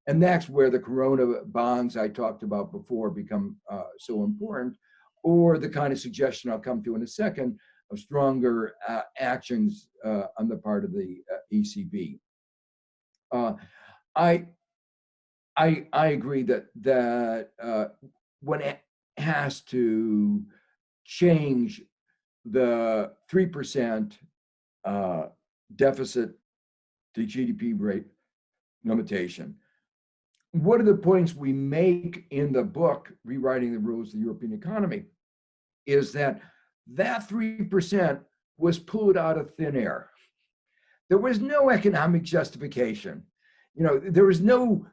And that's where the Corona bonds I talked about before become so important, or the kind of suggestion I'll come to in a second of stronger actions on the part of the ECB. I I agree that one has to change the 3% deficit to GDP rate limitation. One of the points we make in the book, Rewriting the Rules of the European Economy, is that 3% was pulled out of thin air. There was no economic justification. You know, there was no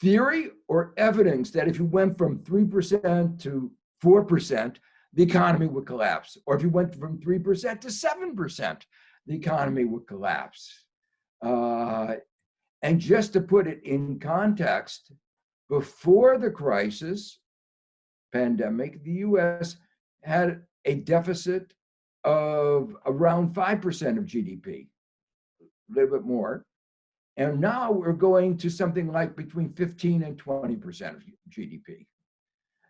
theory or evidence that if you went from 3% to 4%, the economy would collapse. Or if you went from 3% to 7%, the economy would collapse. And just to put it in context, before the crisis pandemic, the US had a deficit of around 5% of GDP, a little bit more. And now we're going to something like between 15 and 20% of GDP.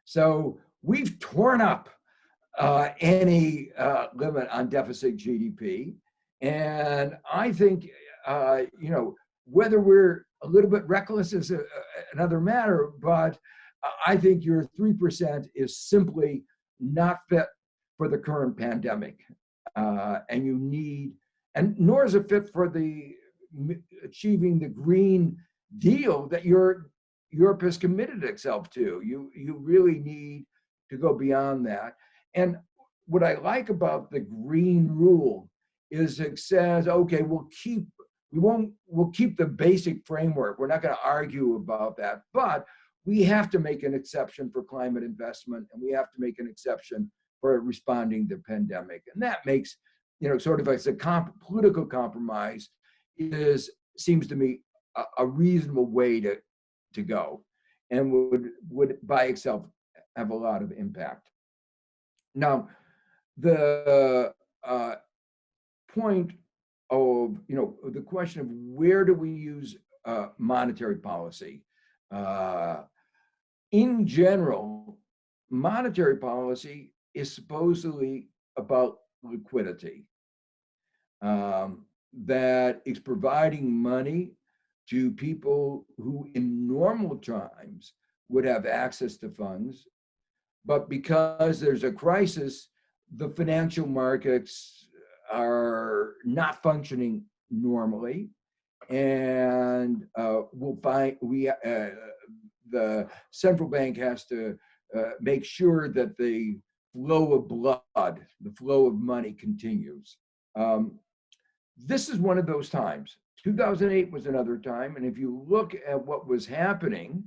So we've torn up any limit on deficit GDP. And I think, you know, whether we're a little bit reckless is another matter, but I think your 3% is simply not fit for the current pandemic. And you need, and nor is it fit for the achieving the Green Deal that Europe has committed itself to. You really need to go beyond that. And what I like about the Green Rule is it says, okay, we'll keep the basic framework. We're not going to argue about that, but we have to make an exception for climate investment, and we have to make an exception for responding to the pandemic. And that makes, you know, sort of as a political compromise seems to me a reasonable way to go, and would by itself have a lot of impact. Now, the point of, you know, the question of where do we use monetary policy? In general, monetary policy is supposedly about liquidity. That is providing money to people who in normal times would have access to funds, but because there's a crisis, the financial markets are not functioning normally, and the central bank has to make sure that the flow of blood, the flow of money continues. This is one of those times. 2008 was another time, and if you look at what was happening,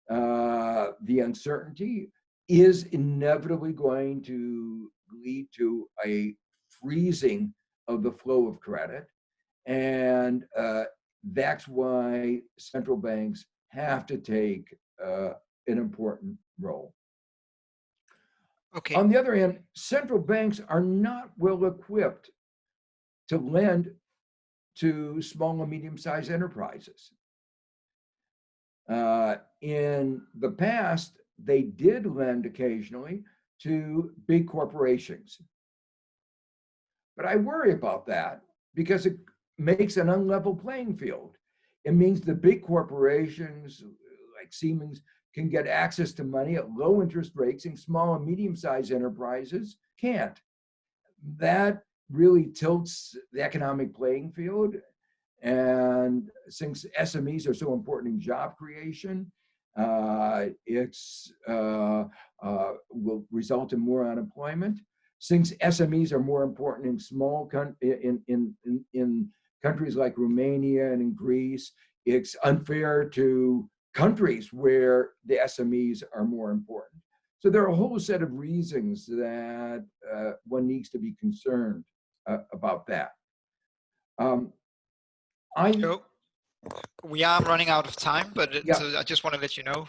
the uncertainty is inevitably going to lead to a freezing of the flow of credit, and that's why central banks have to take an important role. Okay. On the other hand, central banks are not well equipped to lend to small and medium-sized enterprises. In the past, they did lend occasionally to big corporations. But I worry about that because it makes an unlevel playing field. It means the big corporations like Siemens can get access to money at low interest rates, and small and medium-sized enterprises can't. That really tilts the economic playing field. And since SMEs are so important in job creation, will result in more unemployment. Since SMEs are more important in small in countries like Romania and in Greece, it's unfair to countries where the SMEs are more important. So there are a whole set of reasons that one needs to be concerned about that. So we are running out of time, but Yeah. so I just want to let you know.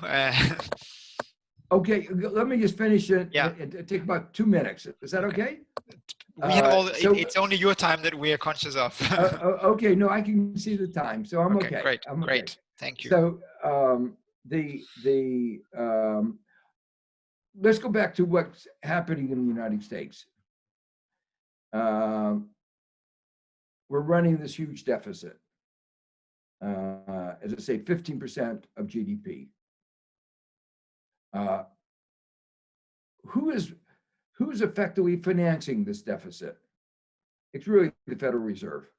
Okay, let me just finish it. Yeah. It take about 2 minutes. Is that okay? We have all. So, it's only your time that we are conscious of. Okay, no, I can see the time, so I'm okay. Great, I'm okay. great. Thank you. So let's go back to what's happening in the United States. We're running this huge deficit. as I say, 15% of GDP. Who's effectively financing this deficit? It's really the Federal Reserve.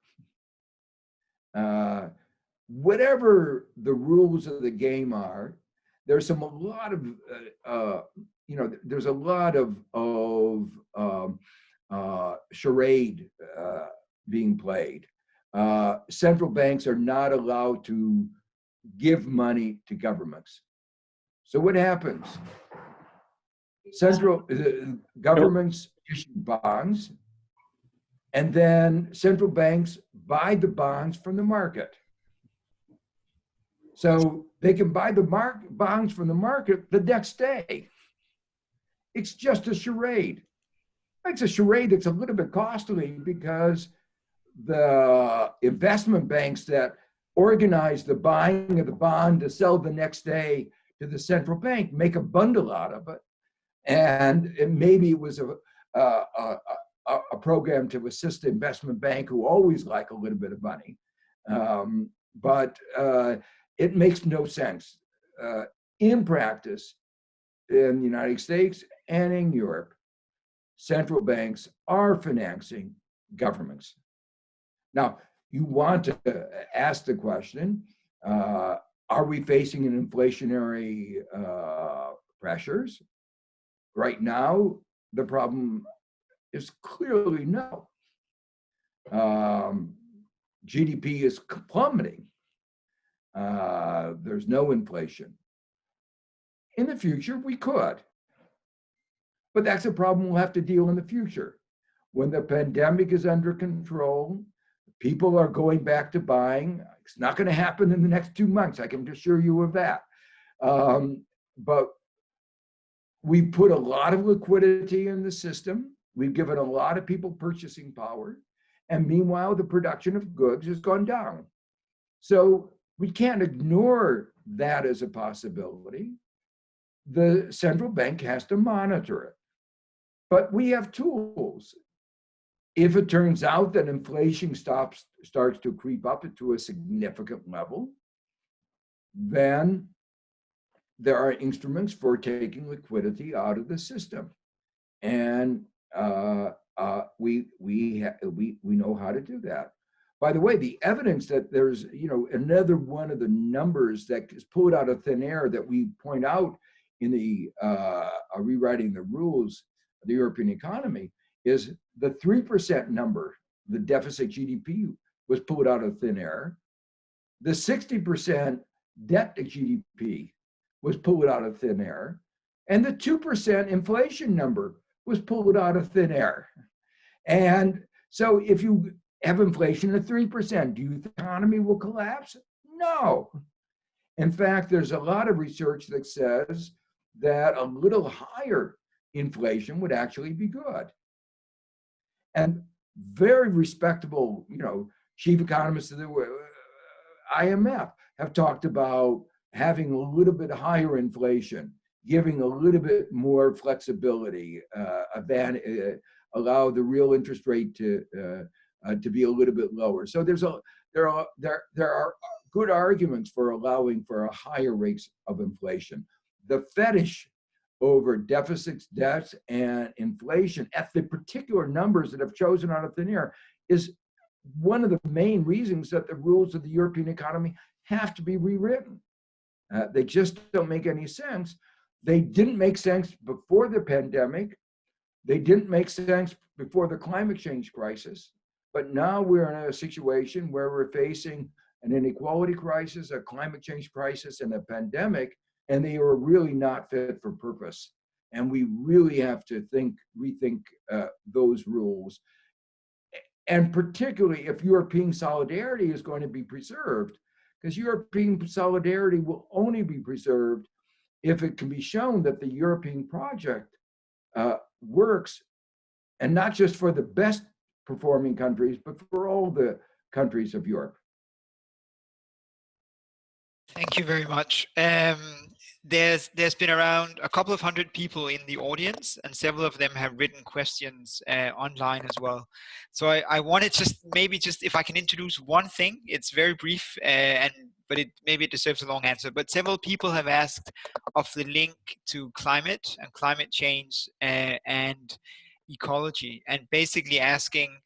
Whatever the rules of the game are, there's a lot of there's a lot of charade being played. Central banks are not allowed to give money to governments. So what happens? Central governments issue bonds, and then central banks buy the bonds from the market. So they can buy the bonds from the market the next day. It's just a charade. It's a charade that's a little bit costly because the investment banks that organize the buying of the bond to sell the next day to the central bank make a bundle out of it. And maybe it was a program to assist the investment bank, who always like a little bit of money. But it makes no sense. In practice, in the United States and in Europe, central banks are financing governments. Now, you want to ask the question, are we facing an inflationary pressures? Right now, the problem is clearly no. GDP is plummeting. There's no inflation. In the future, we could. But that's a problem we'll have to deal in the future. When the pandemic is under control, people are going back to buying. It's not going to happen in the next 2 months, I can assure you of that. But we put a lot of liquidity in the system. We've given a lot of people purchasing power. And meanwhile, the production of goods has gone down. So we can't ignore that as a possibility. The central bank has to monitor it. But we have tools. If it turns out that inflation starts to creep up to a significant level, then there are instruments for taking liquidity out of the system, and we know how to do that. By the way, the evidence that there's another one of the numbers that is pulled out of thin air that we point out in the rewriting the rules of the European economy is the 3% number. The deficit GDP was pulled out of thin air. The 60% debt to GDP was pulled out of thin air, and the 2% inflation number was pulled out of thin air. And so if you have inflation at 3%, do you think the economy will collapse? No. In fact, there's a lot of research that says that a little higher inflation would actually be good. And very respectable, chief economists of the IMF have talked about having a little bit higher inflation, giving a little bit more flexibility, allow the real interest rate to be a little bit lower. So there are good arguments for allowing for a higher rates of inflation. The fetish over deficits, debts, and inflation at the particular numbers that have chosen out of thin air is one of the main reasons that the rules of the European economy have to be rewritten. They just don't make any sense. They didn't make sense before the pandemic. They didn't make sense before the climate change crisis. But now we're in a situation where we're facing an inequality crisis, a climate change crisis, and a pandemic, and they are really not fit for purpose. And we really have to rethink those rules. And particularly if European solidarity is going to be preserved, because European solidarity will only be preserved if it can be shown that the European project works, and not just for the best performing countries, but for all the countries of Europe. Thank you very much. There's been around a couple of hundred people in the audience, and several of them have written questions online as well. So I wanted maybe if I can introduce one thing. It's very brief, but maybe it deserves a long answer. But several people have asked of the link to climate and climate change and ecology, and basically asking,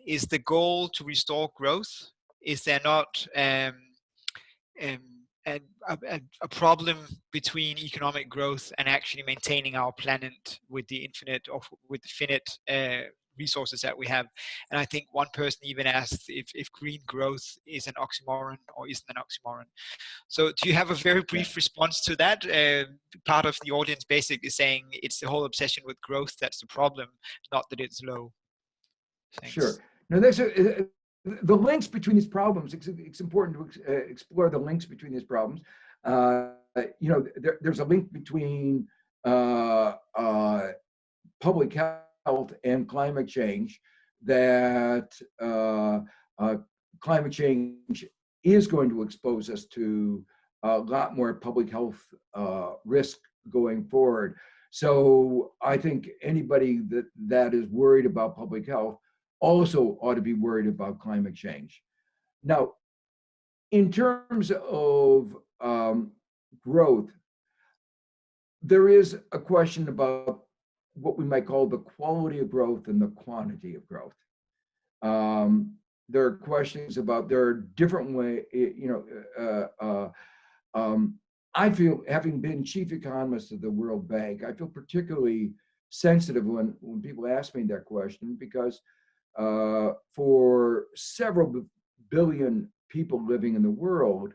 is the goal to restore growth? Is there not a problem between economic growth and actually maintaining our planet with the finite resources that we have? And I think one person even asked if green growth is an oxymoron or isn't an oxymoron. So do you have a very brief response to that? Part of the audience basically saying it's the whole obsession with growth that's the problem, not that it's low. Thanks. Sure. No, the links between these problems, it's important to explore the links between these problems. There's a link between public health and climate change, that climate change is going to expose us to a lot more public health risk going forward. So I think anybody that is worried about public health also ought to be worried about climate change. Now, in terms of growth, there is a question about what we might call the quality of growth and the quantity of growth. There are questions about, there are different ways, I feel, having been chief economist of the World Bank, I feel particularly sensitive when people ask me that question, because for several billion people living in the world,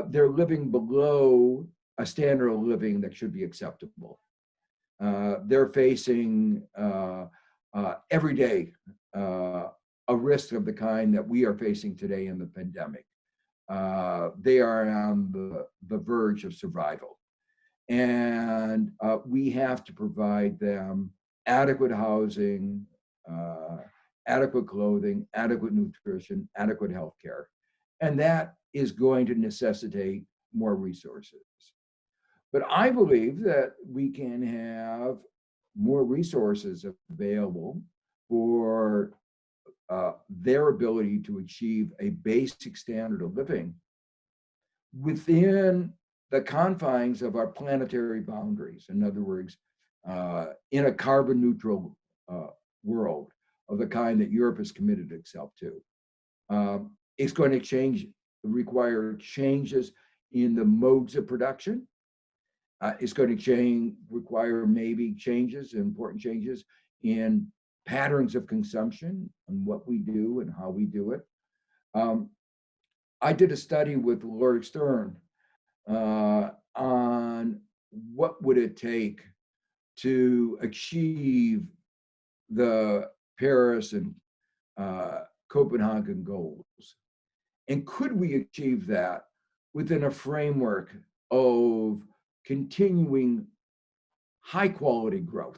they're living below a standard of living that should be acceptable. They're facing every day a risk of the kind that we are facing today in the pandemic. They are on the verge of survival. And we have to provide them adequate housing, adequate clothing, adequate nutrition, adequate health care. And that is going to necessitate more resources. But I believe that we can have more resources available for their ability to achieve a basic standard of living within the confines of our planetary boundaries. In other words, in a carbon neutral world of the kind that Europe has committed itself to. It's going to require changes in the modes of production. It's going to require maybe important changes in patterns of consumption and what we do and how we do it. I did a study with Lord Stern on what would it take to achieve the Paris and Copenhagen goals. And could we achieve that within a framework of continuing high quality growth?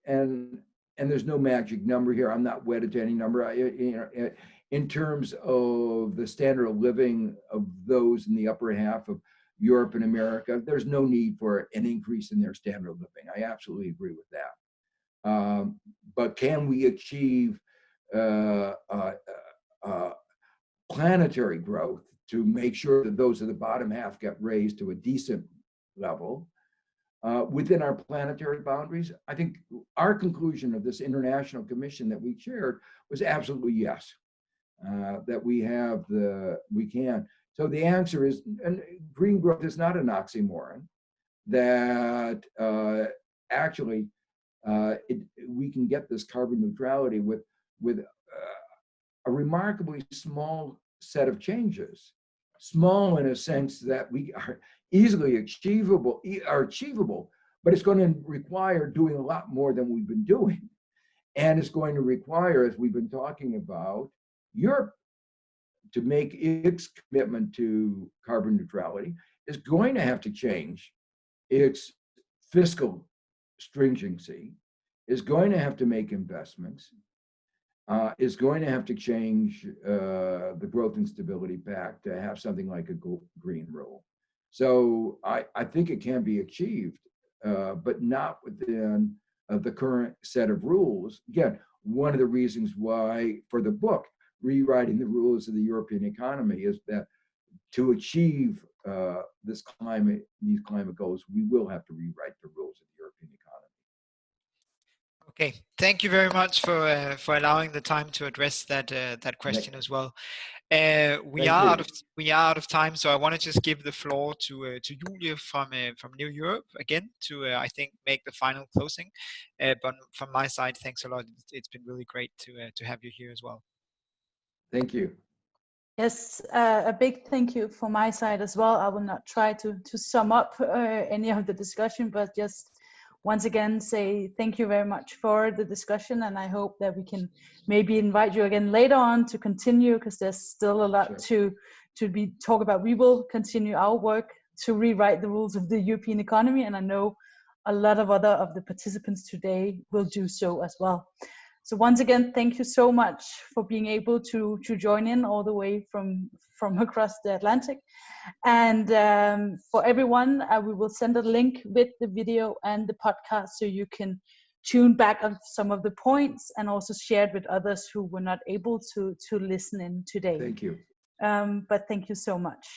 And there's no magic number here. I'm not wedded to any number. In terms of the standard of living of those in the upper half of Europe and America, there's no need for an increase in their standard of living. I absolutely agree with that. But can we achieve planetary growth to make sure that those at the bottom half get raised to a decent level within our planetary boundaries? I think our conclusion of this international commission that we chaired was absolutely yes, that we can. So the answer is, and green growth is not an oxymoron, that actually we can get this carbon neutrality with a remarkably small set of changes. Small in a sense that we are easily achievable, but it's going to require doing a lot more than we've been doing. And it's going to require, as we've been talking about, Europe to make its commitment to carbon neutrality is going to have to change its fiscal stringency, is going to have to make investments. is going to have to change the Growth and Stability Pact to have something like a green rule. So I think it can be achieved, but not within the current set of rules. Again, one of the reasons why for the book, Rewriting the Rules of the European Economy, is that to achieve these climate goals, we will have to rewrite the rules of the European economy. Okay, thank you very much for allowing the time to address that question as well. We are out of time, so I want to just give the floor to Julie from New Europe again to I think make the final closing. But from my side, thanks a lot. It's been really great to have you here as well. Thank you. Yes, a big thank you from my side as well. I will not try to sum up any of the discussion, but just once again say thank you very much for the discussion, and I hope that we can maybe invite you again later on to continue, because there's still a lot to talk about. We will continue our work to rewrite the rules of the European economy, and I know a lot of other of the participants today will do so as well. So once again, thank you so much for being able to join in all the way from across the Atlantic. And for everyone, we will send a link with the video and the podcast so you can tune back on some of the points and also share it with others who were not able to listen in today. Thank you. But thank you so much.